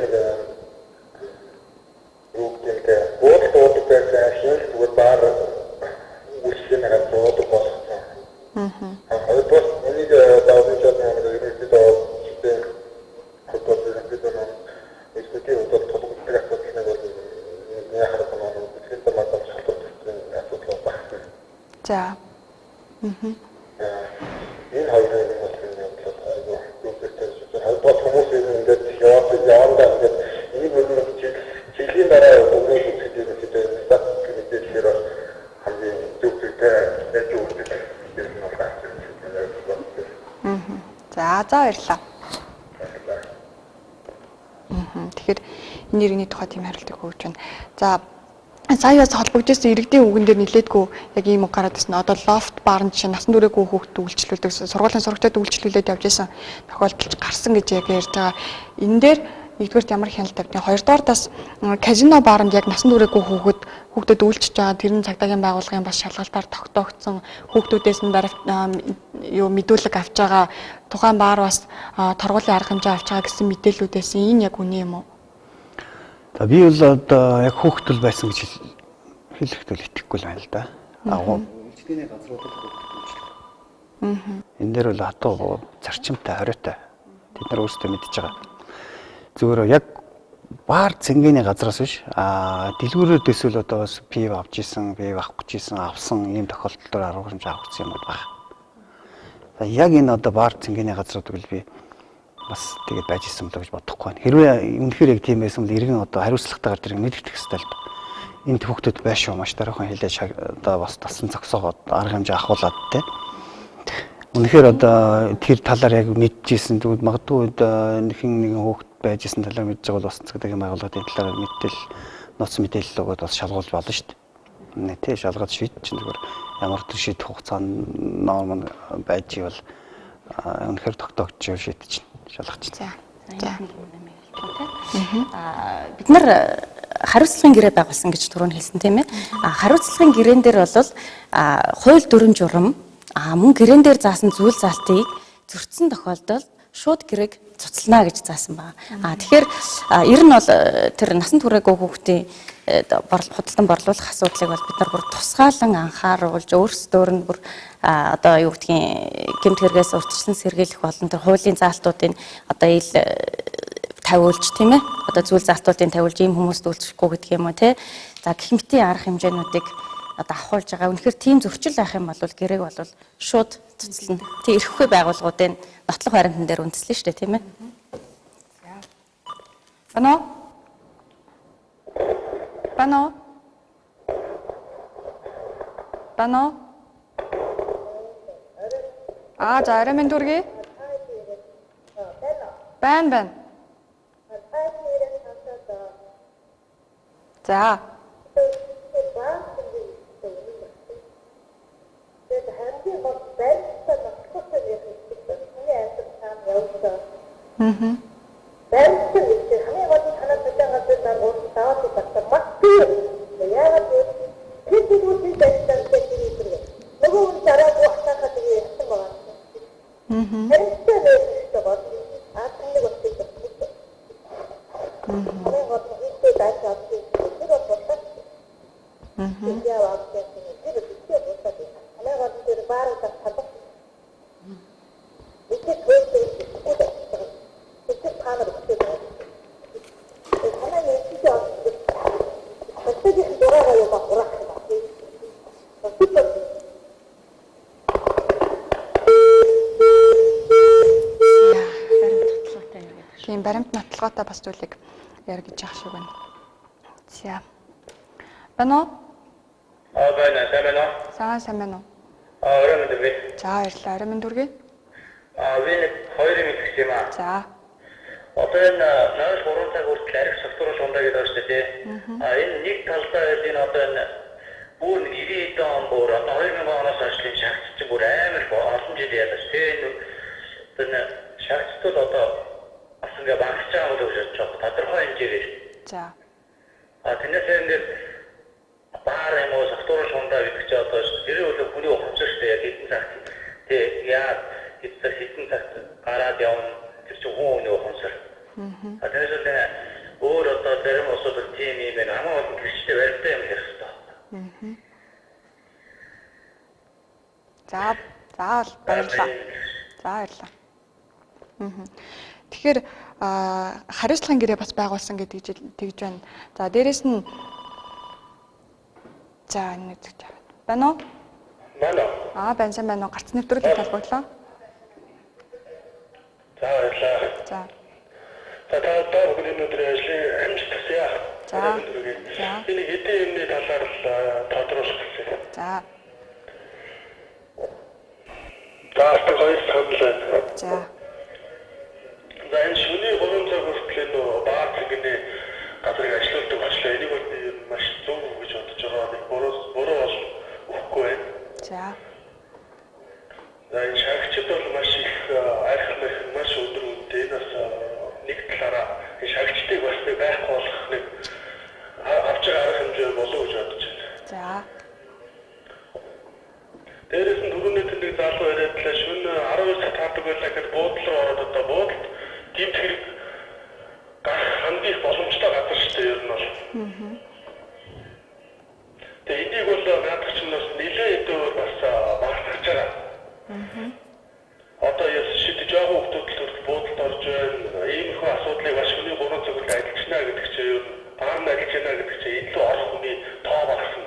үүгдээ буудлууд байсан шинэ зүгээр баар үсгэн хараад буудлууд болсон. Хоёрдугаар энийг давж чадсан нэг ирээдүйд тийм хөтөлбөр гэдэг нь эсвэтийн хөтөлбөр толгойд асуудал нэг бол нэг харах нь тэгэхээр тамаас шалтгаалсан асуудал байна. За. Энэ хоёрын нэг бол хүмүүс ингээд явандаа ингээд энийг нэг жилийн дараа өгөөж үзэх гэдэг статистикээр хамгийн зөвхөстэй байж үүрдэг юм байна. За баярлалаа. Тэгэхээр энэ иргэний тухай тийм хариултыг өгч байна. За саяас холбогдсон иргэдийн үгэн дээр нилээдгүй яг ийм үг гараад ирсэн. Одоо лофт бар нь жишээ насан туршаагүй хүүхдэд үйлчлүүлдэг сургуулийн сурагчид үйлчлүүлээд явж исэн тохиолдолд гарсан гэж яг ярьж байгаа. Энэ дээр нэгдүгээрт ямар хяналт тавьдیں۔ Хоёрдугаар тас казино бааранд яг насан туршаагүй хүүхдэд үйлчилж байгаа тэрэн цагдаагийн байгууллагын бас шалгалтаар тогтоогдсон хүүхдүүдээс нь мэдүүлэг авч байгаа тухайн баар бас торгуулийн арга хэмжээ авч байгаа гэсэн мэдээллүүдээс энэ яг үнэ юм уу? За би бол одоо яг хөтөл байсан гэж хэлэхдээ итгэхгүй л байна л да. Үйлчлэгээний газруудад хөтөл. Энэ дээр бол хатуу зарчимтай хориотой. Тэд нар өөрсдөө мэдж байгаа. Зүгээр яг баар цэнгэний газраас биш дэлгүүрээр дэсвэл одоо бас пив авч исэн, пив авах гэж исэн, авсан ийм тохиолдолд арга хэмжээ авах гэсэн юм байна. За яг энэ одоо баар цэнгэний газрууд бол би бас тэгээд байж исэн л гэж бодохгүй байна. Хэрвээ үнэхээр яг тийм байсан бол иргэн одоо хариуцлагатайгаар тэрийг мэдгдэх хэрэгтэй л байна. Энд хүүхдүүд байшаа маш дараахан хэлээд одоо бас тасан зогсоогоод арга хэмжээ ахуулаад те. Үнэхээр одоо тэр талаар яг мэдчихсэн тэгвэл магадгүй нэгэн хүүхд байж исэн талаар мэдж байгаа бол бас цагдаагийн байгууллагын талаар мэдээлэл нууц мэдээлэл өгөөд бас шалгуулж болно шүү дээ. Тэ шалгаад шийдэж чинь зүгээр ямар ч шийдэх хугацаанд норм байж ивэл үнэхээр тогтоогдож шийдэж шалгаж чинь. За. Бид нар хариуцлагын гэрээ байгуулсан гэж түрүүн хэлсэн тийм ээ. Хариуцлагын гэрээн дээр бол хууль дүрм журам мөн гэрээн дээр заасан зүйл залтыг зөрчсөн тохиолдолд шууд гэрээг цуцлана гэж заасан байна. Тэгэхээр ер нь бол тэр насан туршаагүй хүүхдийн худалдан борлуулах асуудлыг бол бид нар бүр тусгаалan анхааруулж өөрсдөр нь бүр одоо юу гэдгийг гэмт хэрэгээс урьдчилан сэргийлэх болон тэр хуулийн заалтуудыг одоо ил тавиулж тийм ээ. Одоо зүйл заалтуудыг тавиулж ийм хүмүүст үйлчлэхгүй гэдэг юм уу те. За гэх мэтийн арга хэмжээнүүдийг одоо авахулж байгаа. Үнэхээр тийм зөрчил байх юм бол гэрээг бол шууд цуцлана. Тэг ирэхгүй байгууллагуудын нотлох баримтан дээр үндэслэн шүү дээ тийм ээ. Бано. За арай минь дүргий. Байна. За. Баримт нотлоготой бас зүйлийг яригдж явах шиг байна. За. Байна уу? Байна. Сайн байна уу? Орой мэнд үргээ. За, баярлалаа. Орой мэнд үргээ. Би нэг 2 мэд гэх юм аа. За. Одоо энэ 0-3 цаг хүртэл арх согтууруулах ундаа гэдэг байна шүү дээ. Энэ нэг талдаа энэ одоо энэ бүр 90 он бүр одоо 2000 оноос хойш шахагч чинь бүр амар олон жил яалаа. Энэ шахагчдод одоо бас ингээ багч байгааလို့гэж бодож тодорхой хэмжээгээр. За. Тэрнээс ингээд баар юм уу согтууруулах ундаа гэдэг чинь одоо тэрийн үл хүний ухамсар шүү дээ. Хэдэн цаг тий яа хэдэн цаг гараад явна тэр чинь хүний ухамсар. Тэрээс л өөр одоо зарим усууд тийм юм байна. Хамаа олон гэрчтэй баримттай юм хэрэг хэрэгтэй. Заавал баярлалаа. За баярлалаа. Тэгэхээр хариуцлагын гэрээ бас байгуулсан гэдэг тэгж байна. За дээрэс нь за нэг гэж байна уу? Байна. Байна сайн байна уу? Гарц нэвтрүүлэг талбарлаа. За баярлалаа. За. Та бүгд өнөөдөр ажлын амжилттай. За. Энийг эдийн юмны талаар л тодруулах гэсэн. За. Таастаа гоё санал. За. Энэ шөнийн 3 цаг хүртэл нөө баар ажлыг бас нэг байхгүй болох нэг авч байгаа арга хэмжээ болов гэж бодож байна. За. Дээрээс нь түрүүний нэг залуу яриадлаа шөнө 12 цаг таадаг байлаа гэхэд буудлын руу ороод одоо буудалд гэмт хэрэг гарах хамгийн боломжтой газар шүү дээ ер нь бол. Тэгээ энийг бол наадах чинь бас нэлээд өөр бас багтаж байгаа. Одоо яс шийдэж байгаа хүмүүсд буудалд орж байна. Иймэрхүү асуудлыг бас хүний 3 цаг үл ажиллана гэдэг чинь ер нь баарна ажиллана гэдэг чинь илүү орох хүний тоо багасна.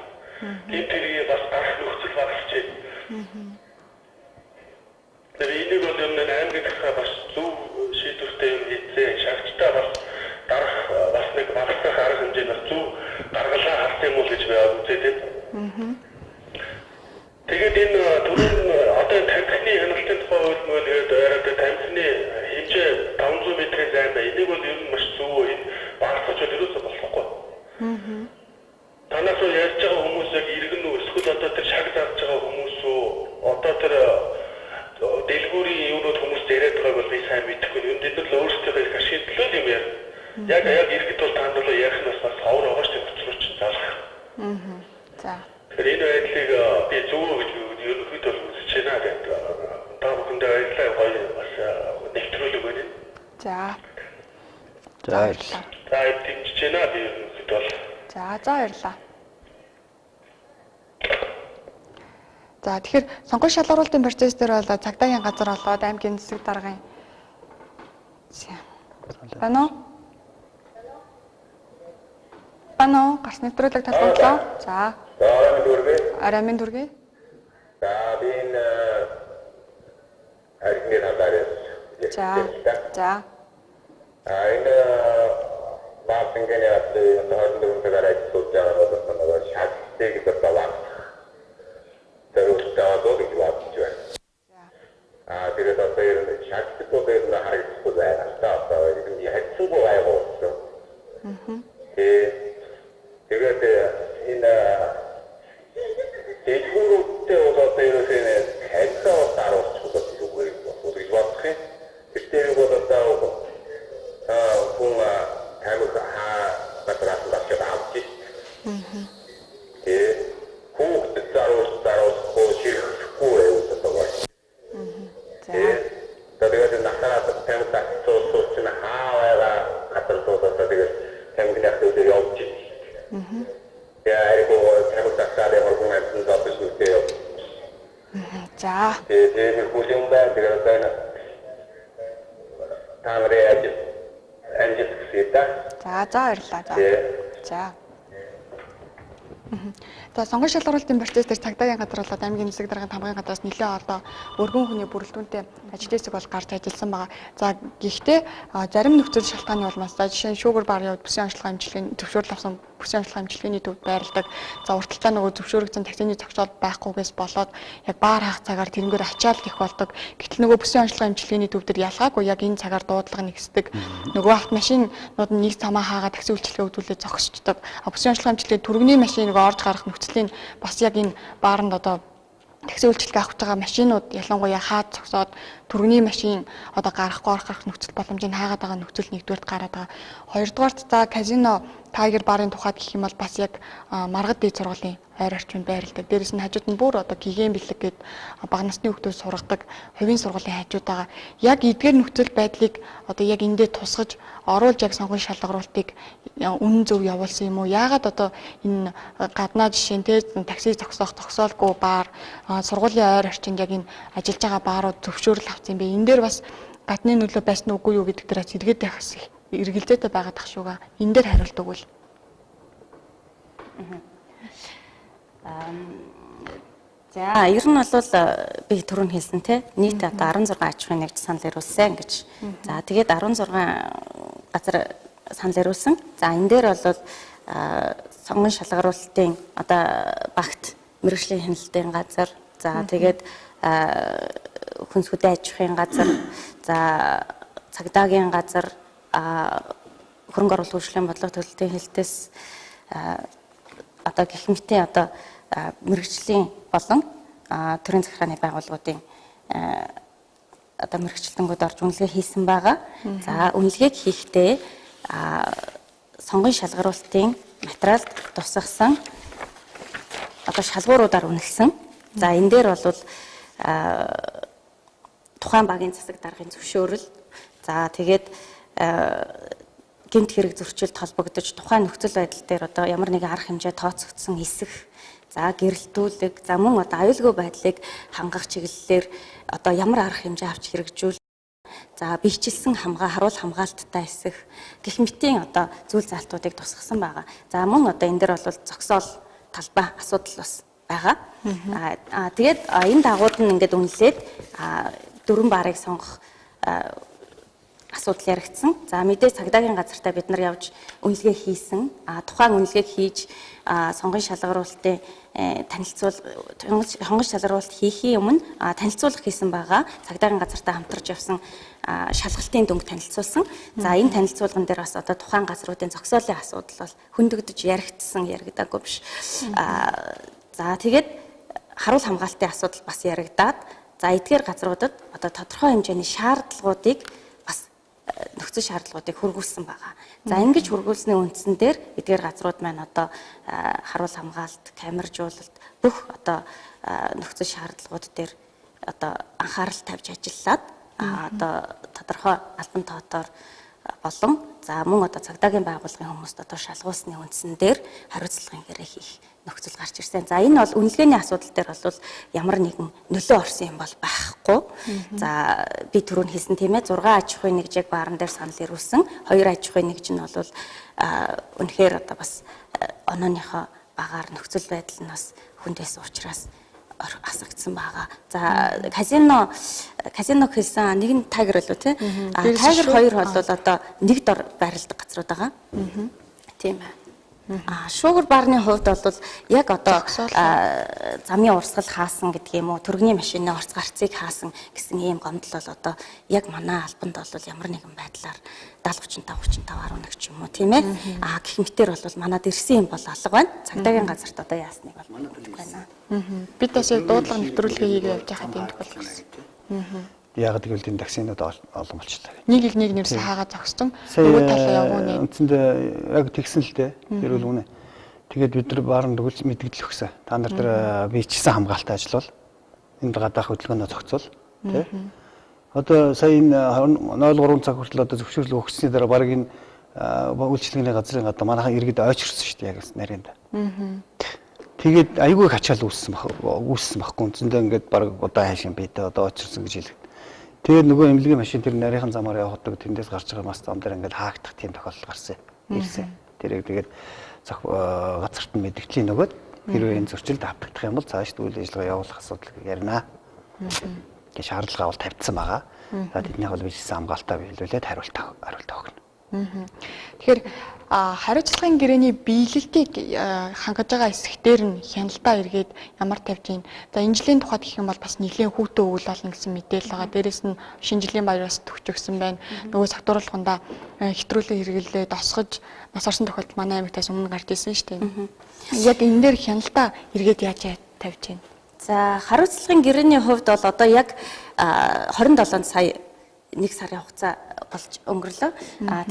Гэмт хэргийг бас гарах нөхцөл багасчээ. Тэгээ энийг бол юм аймагт бас зөв шийдвэртэй юм хийцээ. Шаардтай бас дарах бас нэг багцах арга хэмжээ бас зөв гаргалаа харсан юм уу гэж би үзээд байна. Тэгээд энэ түрүүн одоо тамхины хяналтын тухай хууль мөл гээд яриад тамхины хэмжээ 500 м-ийн зайд энийг бол ер нь маш зөв энэ багцах ч ерөөсөө болохгүй. Танаас ярьж байгаа хүмүүс яг иргэн үү эсвэл одоо тэр шаг зарж байгаа хүмүүс үү одоо тэр дэлгүүрийн юунууд хүмүүс яриад байгааг бол би сайн мэдэхгүй. Энд л өөрсдөө их ашиглал юм яа. Яг иргэд бол танд бол ярих нь бас ховор байгаа шүү дээ өчрөч залах. За. Тэгэхээр энэ байдлыг би зөв гэж ерөнхийдөө бол үзэж байна гэдэг. Та бүхэндээ баярлалаа гоё бас нэвтрүүлэг өгнө. За. За баярлалаа. За дэмжиж байна би ерөнхийдөө бол. За баярлалаа. За тэгэхээр сонгуульд шалгаруулалтын процесс дээр бол цагдаагийн газар болоод аймгийн засаг даргын Бано гарц нэвтрүүлэг талхууллаа. За. Арамын дүргээ. За би энэ аймгийн хадарс. За. Энэ баатингийн яагаад энэ хоорондоо ажиллаж байгаа бол шатыг дөрвөлээ. тэрүүртээ гэж бодож байна. Тэгээд одоо шатыг дээр нь харагдахгүй байна. Одоо энэ хайцгүй байгуулсан. Тэгээд энэ дэлгүүрүүдтэй одоо ерөөсөө хайцаа даруулчихвал юу гэж бодох юм. Тэр бол одоо хүн тамиг батрах багчаа авчих. Хүүхдэд даруулахгүй ширхэхгүй явуулдаг байна. Тэгээд нахараад тамиг татсууч нь хааваа хаталтуудад тэгээд тамиг нөхөд явуулчих. Яагаад тамиг татсаад явуулсан юм бол зүгтээ. За. Тэгээд хүлээн байна тэгээд таамрээ анжилтсита. За баярлалаа. За. За сонгуульд шалгаруулалтын процесс дээр цагдаагийн газар болоод аймгийн засаг даргын тамгын гадраас нэлээд одоо өргөн хүний бүрэлдэхүүнтэй ажил хэсэг бол гарч ажилласан байгаа. За гэхдээ зарим нөхцөл шалтгааны улмаас за жишээ нь шүүгэр бар яваад бүсийн онцлогын хэмжлэгийн зөвшөөрөл авсан бүсийн онцлогын хэмжлэгийн төвд байрладаг. За урталтаа нөгөө зөвшөөрөгдсөн таксины зогсоол байхгүйгээс болоод яг баар хаах цагаар тэрнгээр ачаал их болдог. Гэтэл нөгөө бүсийн онцлогын хэмжлэгийн төвдөр ялгаагүй яг энэ цагаар дуудлага нэгсдэг. Нөгөө автомашинууд нь нэг цамаа хаагаад такси үйлчилгээ өгдүүлээд зогсчдаг. Бүсийн онцлогын хэмжлэгийн түргэний машин нөгөө орж гарах нөхцөлийн бас яг энэ бааранд одоо такси үйлчилгээ авах байгаа машинууд ялангуяа хаад зогсоод түргэний машин одоо гарахгүй орох нөхцөл боломжийг хаагаад байгаа нөхцөл нэгдүгээрт гараад байгаа. Хоёрдугаарт за казино Тайгер барын тухайд гэх юм бол бас яг маргад дээд сургуулийн ойр орчинд байрладаг. Дээрээс нь хажууд нь бүр одоо гигэн бэлэг гээд бага насны хүмүүс сургадаг хувийн сургуулийн хажууд байгаа. Яг эдгээр нөхцөл байдлыг одоо яг эндээ тусгаж оруулж яг сонгуульд шалгаруулалтыг үнэн зөв явуулсан юм уу? Яагаад одоо энэ гаднаа жишээ нь такси зогсоолгүй баар сургуулийн ойр орчинд яг энэ ажиллаж байгаа баарууд зөвшөөрөл авсан юм бэ? Энэ дээр бас гадны нөлөө байсан уугүй юу гэдэг дээрээс эргээд яхас эргэлзээтэй байгаад ах шүүгээ. Энэ дээр хариулт өгвөл. За ер нь бол би түрүүн хэлсэн те нийт одоо 16 аж ахуйн нэгж санал ирүүлсэн гэж. За тэгээд 16 газар санал ирүүлсэн. За энэ дээр бол сонгон шалгаруулалтын одоо багт мэргэжлийн хяналтын газар, за тэгээд хүнс хөдөө аж ахуйн газар, за цагдаагийн газар, хөрөнгө оруулалт хөгжлийн бодлого төлөлтийн хэлтээс одоо гэх мэтийн одоо мэргэжлийн болон төрийн захиргааны байгууллагуудын одоо мэргэжлэнгүүд орж үнэлгээ хийсэн байгаа. За үнэлгээг хийхдээ сонгон шалгаруулалтын материалд тусгасан одоо шалгууруудаар үнэлсэн. За энэ дээр бол тухайн багийн засаг даргын зөвшөөрөл, за тэгээд гэмт хэрэг зөрчилд холбогдож тухайн нөхцөл байдал дээр одоо ямар нэгэн арга хэмжээ тооцогдсон эсэх, за гэрэлтүүлэг, за мөн одоо аюулгүй байдлыг хангах чиглэлээр одоо ямар арга хэмжээ авч хэрэгжүүл, за бийчилсэн харуул хамгаалттай эсэх гэх мэтийн одоо зүйл залтуудыг тусгасан байгаа. За мөн одоо энэ дээр бол зогсоол талбай асуудал бас байгаа. Тэгээд энэ дагууд нь ингээд үнэлээд дөрвөн баарыг сонгох асуудал яригдсан. За мэдээ цагдаагийн газартаа бид нар явж үнэлгээ хийсэн. Тухайн үнэлгээг хийж сонгон шалгаруулалтын сонгон шалгаруулалт хийхийн өмнө танилцуулга хийсэн байгаа. Цагдаагийн газартаа хамтарч явсан шалгалтын дүнг танилцуулсан. За энэ танилцуулган дээр бас одоо тухайн газруудын зогсоолын асуудал бол хөндөгдөж яригдаагүй биш. За тэгээд харуул хамгаалтын асуудал бас яригдаад, за эдгээр газруудад одоо тодорхой хэмжээний шаардлагуудыг бас нөхцөл шаардлагуудыг хургуулсан байгаа. За ингэж хургуулсны үндсэн дээр эдгээр газрууд маань одоо харуул хамгаалалт, камержуулалт бүх одоо нөхцөл шаардлагууд дээр одоо анхаарал тавьж ажиллаад одоо тодорхой албан тоотоор болон за мөн одоо цагдаагийн байгууллагын хүмүүст одоо шалгуулсны үндсэн дээр хариуцлагын хэрэг хийх нөхцөл гарч ирсэн. За энэ бол үнэлгээний асуудал дээр бол ямар нэгэн нөлөө орсон юм бол байхгүй. За би түрүүн хэлсэн тийм ээ 6 аж ахуйн нэгжийг баарн дээр санал ирүүлсэн. 2 аж ахуйн нэгж нь бол үнэхээр одоо бас онооныхоо багаар нөхцөл байдал нь бас хүндээс учраас асагдсан байгаа. За казино хэлсэн нэг нь тайгер болов тий. Тайгер 2 бол одоо нэг дор байрладаг газрууд байгаа. Тийм ээ. Шуугар баарны хувьд бол яг одоо замын урсгал хаасан гэдэг юм уу, төргний машины орц гарцыг хаасан гэсэн ийм гомдол бол одоо яг манай албанд бол ямар нэгэн байдлаар 70-35-35 11 ч юм уу тийм ээ. Гэх мэтээр бол манад ирсэн юм бол алга байна. Цагдаагийн газарт одоо яасныг бол мэддэг байна. Бид бас дуудлага нэвтрүүлгээ хийгээ явж байхад энэ тохиолдсон. Яг гэвэл энэ таксинууд олон болчихлоо. Нэг их нэг нэрсээ хаагаад зогссон. Нөгөө талаа явгууны. Үндсэндээ яг тэгсэн л дээ. Тэр бол үнэ. Тэгээд бид нар баарн төгөлж мэдгдэл өгсөн. Та нар дээр бичсэн хамгаалалтын ажил бол энд гадаах хөдөлгөөнөө зохицуул. Тэ? Одоо сая энэ 0-3 цаг хүртэл одоо зөвшөөрөл өгсөний дараа баг энэ үйлчлэгний газрын гадаа манайхан иргэд ойчирсан шүү дээ яг нарийнда. Тэгээд айгүй их ачаал үүссэн баггүй. Үндсэндээ ингээд баг удаа хайшин бийдээ одоо ойчирсан гэж хэлдэг. Тэгээд нөгөө эмнэлгийн машин тэр нарийнхан замаар явахдаг тэндээс гарч байгаа мас зам дээр ингээд хаагдах тийм тохиолдол гарсан. Ирсэн. Тэрийг тэгээд газарт нь мэдгдлийн нөгөөд хэрвээ энэ зөрчилд автагдах юм бол цааш үйл ажиллагаа явуулах асуудал ярина. Гэ шаардлага бол тавьдсан байгаа. За тэднийх бол бичсэн хамгаалтаа биелүүлээд хариулт өгнө. Тэгэхээр хариуцлагын гэрээний биелэлтийг хангаж байгаа хэсгээр нь хяналтаа эргээд ямар тавьж гин. За энэ жилийн тухайд гэх юм бол бас нэлийн хүүтэн өвөл болно гэсэн мэдээлэл байгаа. Дээрээс нь шинэ жилийн баяраас төгч өгсөн байна. Нөгөө согтууруулахундаа хэтрүүлэн хэрэглээд осгож нас орсон тохиолдолд манай аймагтаас өмнө гарч ирсэн шүү дээ. Яг энэ дээр хяналтаа эргээд яаж тавьж гин. За хариуцлагын гэрээний хувьд бол одоо яг 27 сая 1 сарын хугацаа болж өнгөрлөө.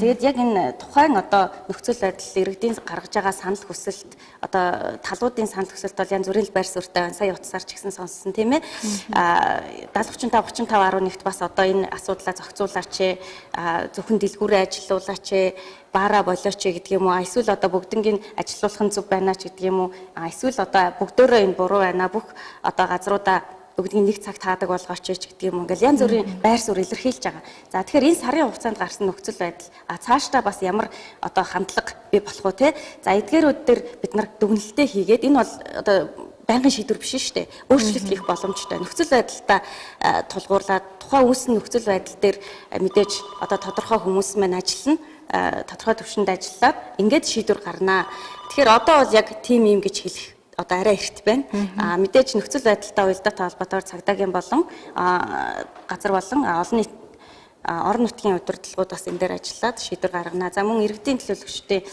Тэгээд яг энэ тухайн одоо нөхцөл байдал иргэдийн гаргаж байгаа санал хүсэлт одоо талуудын санал хүсэлт бол янз бүрийн байр суурьтай сая утсаар ч гэсэн сонссон тийм ээ. 70-35-11-т бас одоо энэ асуудлаа зохицуулаач, зөвхөн дэлгүүрээ ажилуулаач, баараа болооч гэдэг юм уу. Эсвэл одоо бүгднийг ажилуулах нь зөв байна ч гэдэг юм уу. Эсвэл одоо бүгдөө энэ буруу байна. Бүх одоо газруудаа бүгдийг нэг цагт хаадаг болгооч гэдэг юм ингээл янз бүрийн байр суурь илэрхийлж байгаа. За тэгэхээр энэ сарын хугацаанд гарсан нөхцөл байдал цаашдаа бас ямар одоо хандлага бий болох уу те. За эдгээрүүд дээр бид нар дүгнэлтээ хийгээд энэ бол одоо байнгын шийдвэр биш шүү дээ. Өөрчлөлт хийх боломжтой. Нөхцөл байдалтай тулгуурлаад тухайн үүссэн нөхцөл байдал дээр мэдээж одоо тодорхой хүмүүс маань ажиллана. Тодорхой төвшөнд ажиллаад ингээд шийдвэр гарнаа. Тэгэхээр одоо бол яг тим юм гэж хэлэх одоо арай эрт байна. Мэдээж нөхцөл байдалтай уялдаатай холбоотойгоор цагдаагийн болон газар болон олон нийт орон нутгийн удирдлагууд бас энэ дээр ажиллаад шийдвэр гаргана. За мөн иргэдийн төлөөлөгчдийн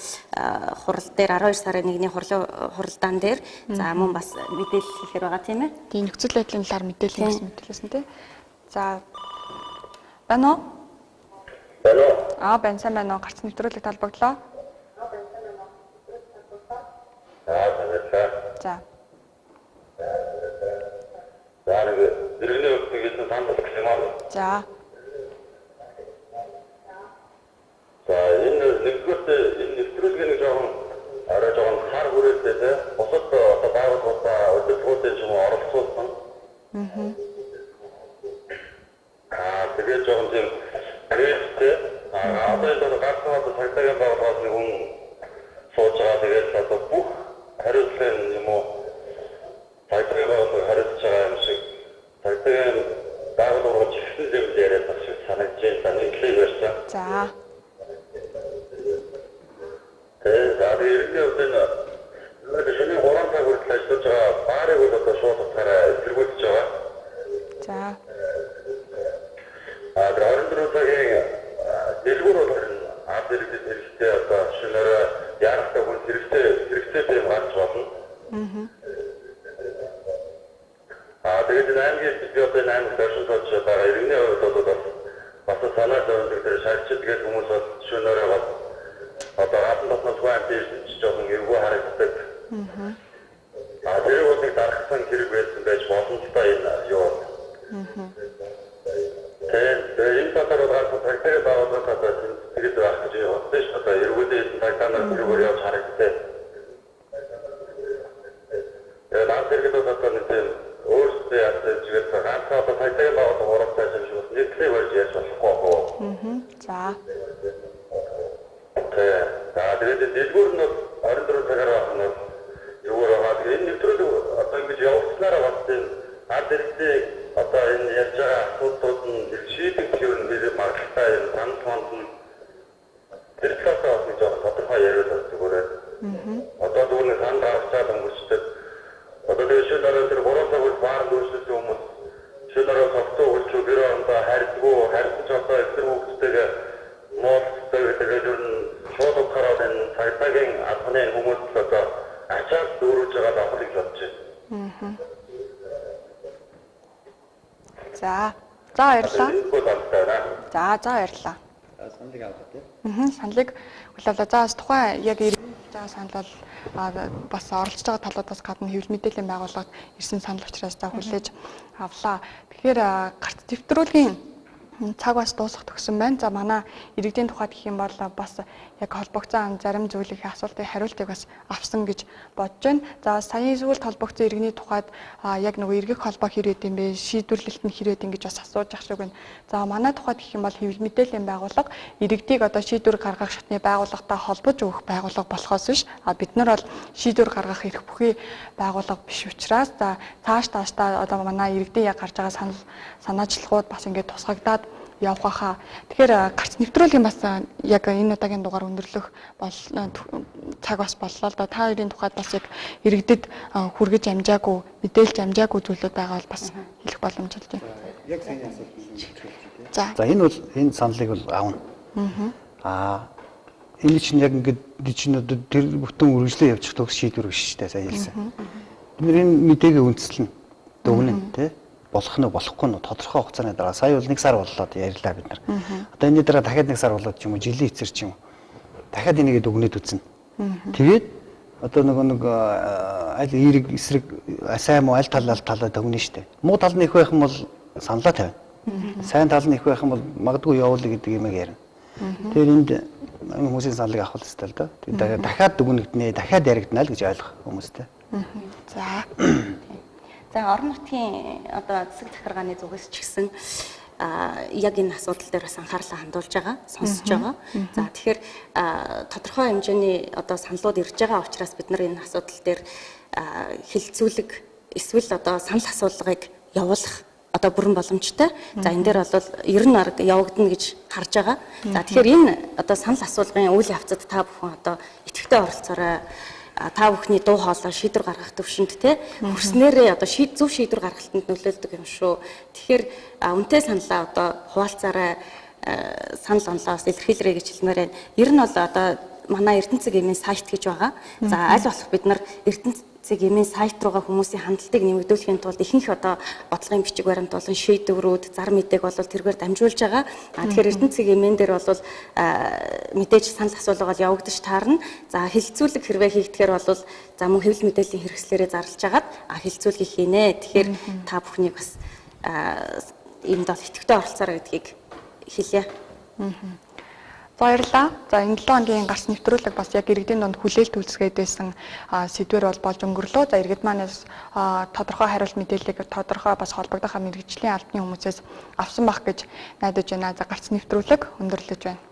хурал дээр 12 сарын 1-ний хуралдаан дээр за мөн бас мэдээлэл хийхээр байгаа тийм ээ. Тийм нөхцөл байдлын талаар мэдээлэл хийсэн тийм. За байна уу? байна уу? Байна сайн байна уу? Гарц нэвтрүүлэг талбагдлаа. Баярлалаа. За. За нэг иргэний өвчтөд санал гэх юм аа. За. За энэ нэгдүгээр энэ нэвтрүүлгийн жоохон арай жоохон хар хүрээтэй те босод одоо байгууллагуудаа өдөртгүүдийн юм оролцуулсан. Тэгээд жоохон тийм гэрээтэй одоо энэ гацнаад цагтаагийн байгууллагаас нэг хүн сууж байгаа тэгээд одоо бүх хариуцлын юм уу цагтаагийн байгууллага хариуцж байгаа юм шиг цагтаагийн байгууллагууд ихсэн юм яриад бас санагдаж байна. Нийтлэг байсан. За. За иргэний өвдөн шинэ хорон цаг хүртэл ажиллаж байгаа баарыг бол одоо шууд утгаараа эсэргүүцэж байгаа. За. Орон цагийн дэлгүүр бол ард иргэдэд хэрэгтэй одоо шинээрээ яарахтай хүн хэрэгтэй юм гарч болно. Тэгээд аймгийн би одоо аймаг дөршин тооч байгаа иргэний хувьд одоо бас санаа зовлон дээр шаарчид гэдэг хүмүүс бол шинээрээ бас одоо гадна дотнос гуайд ирж жоохон эргүү харагддаг. Тэр үнийг дарахсан хэрэг байсан байж боломжтой энэ юу. Тэгээд энэ татвар гаргах цагтаа байгууллагад тэгээд байх гэж бодсон шүү. Одоо эргүүдээ цагтаанаар бүрээр явж харагддаг. Тэгээд наад зэрэг одоо нэг тийм өөрсдөө яасан зүгээр ганцхан одоо цагтаа байгууллага оруулах юм шиг бас нийтлэг болж яаж болохгүй. За. Тэгээд дэлгүүр нь 24 цагаар байна. Зүгээр байгаа. Энэ нэвтрүүлэг одоо ингэж явуулснараа бас энэ ард иргэдээ одоо энэ ярьж байгаа асуудлууд нь шийдэх юм нэр магадтай юм санал нь тэр талаас нь жоохон тодорхой яриад байна зүгээр. Одоо дүүрний сан гаргацаад өнгөрчдөг. Одоо тэгээд шинэ дараа тэр 3 цаг үл баар дүүрсэн хүмүүс шинэ дараа СОГТУУ үйлчлүү бюро одоо харьцаж одоо эсрэг хөгжтэйгээ моолцтой тэгээд ер нь шууд ухаараад энэ цагтаагийн албаны хүмүүс одоо ачаад дүүрүүлж байгаа давхрыг бодож байна. За. За баярлалаа. За баярлалаа. Саналыг авах тийм. Саналыг хүлээлээ. За тухайн яг иргэний санал бол бас оролцож байгаа талуудаас гадна хэвлэл мэдээллийн байгууллагад ирсэн санал учраас за хүлээж авлаа. Тэгэхээр гарц дэвтрүүлгийн цаг бас дуусах төгсөн байна. За манай иргэдийн тухайд гэх юм бол бас яг холбогдсон зарим зүйлийн асуултын хариултыг бас авсан гэж бодож байна. За саяын сүүлд холбогдсон иргэний тухайд яг нөгөө иргэх холбоо хэрэг юм бэ, шийдвэрлэлт нь хэрэг ингэж бас асууж ах шиг байна. За манай тухайд гэх юм бол хэвлэл мэдээллийн байгууллага иргэдийг одоо шийдвэр гаргах шатны байгууллагатай холбож өгөх байгууллага болохоос биш. Бид нар бол шийдвэр гаргах эрх бүхий байгууллага биш учраас за цаашдаа одоо манай иргэдийн яг гарч байгаа санаачлагууд бас ингэж тусгагдаад явах хаа. Тэгэхээр гарц нэвтрүүлгийн бас яг энэ удаагийн дугаар өндөрлөх цаг бас боллоо л да. Та хоёрын тухайд бас яг иргэдэд хүргэж амжаагүй, мэдээлж амжаагүй зүйлүүд байгаа бол бас хэлэх боломжтой тийм. Яг сайн асуулт байна. За энэ бол энэ саналыг бол авна. Энэ чинь яг ингээд чинь тэр бүтэн үргэлжлээ явчих төгс шийдвэр биш шүү дээ сая хэлсэн. Бид энэ мэдээгээ үндэслэн дүгнэн тий болох нь болохгүй нь тодорхой хугацааны дараа сая бол 1 сар боллоо ярьлаа бид нар. Одоо энэ дараа дахиад 1 сар болоод ч юм уу жилийн эцэр ч юм уу дахиад энийг дүгнээд үзнэ. Тэгээд одоо нэг аль эерэг эсрэг сайн муу аль талаа дүгнэн штэ. Муу тал нь их байх юм бол саналаа тавина. Сайн тал нь их байх юм бол магадгүй явуулъя гэдэг юм ярина. Тэгэхээр энд хүмүүсийн саналыг авах хэрэгтэй л да. Тэгээд дахиад дүгнэгднэ, дахиад яригдана л гэж ойлгох хүмүүстэй. За. За орон нутгийн одоо засаг захиргааны зүгээс ч гэсэн яг энэ асуудал дээр бас анхаарлаа хандуулж байгаа, сонсож байгаа. За тэгэхээр тодорхой хэмжээний одоо саналууд ирж байгаа учраас бид нар энэ асуудал дээр хилцүүлэг эсвэл одоо санал асуулгыг явуулах одоо бүрэн боломжтой. За энэ дээр бол ер нь арга явагдана гэж харж байгаа. За тэгэхээр энэ одоо санал асуулгын үйл явцад та бүхэн одоо идэвхтэй оролцоорой. Та бүхний дуу хоолой шийдвэр гаргах төвшөнд те хүрснээрээ одоо зөв шийдвэр гаргалтанд нөлөөлдөг юм шүү. Тэгэхээр үнэтэй саналаа одоо хуваалцаарай санал онлоос илэрхийлрэй гэж хэлмээр байна. Ер нь бол одоо манай Эрдэнэцэг эмийн сайт гэж байгаа. За аль болох бид нар ЦГМ-ийн сайт руугаа хүмүүсийн хандлтыг нэмэгдүүлэхийн тулд ихэнх одоо бодлогын бичиг баримт болон шийдвэрүүд, зар мэдээг бол тэргээр дамжуулж байгаа. Тэгэхээр Эрдэнэ ЦГМ-ийн дээр бол мэдээж санал асуулга бол явагдаж таарна. За хилцүүлэг хэрвээ хийгдэхээр бол за мөн хэвлэл мэдээллийн хэрэгслээрээ зарлж агаад хилцүүлгийг хийнэ. Тэгэхээр та бүхнийг бас энд бол идэвхтэй оролцоорой гэдгийг хэлье. Баярлалаа. За энэ 7 хоногийн гарц нэвтрүүлэг бас яг иргэдийн дунд хүлээлт үйлсгээд байсан сэдвэр бол болж өнгөрлөө. За иргэд манаас тодорхой хариулт мэдээллийг тодорхой бас холбогдох мэргэжлийн албаны хүмүүсээс авсан байх гэж найдаж байна. За гарц нэвтрүүлэг өндөрлөж байна.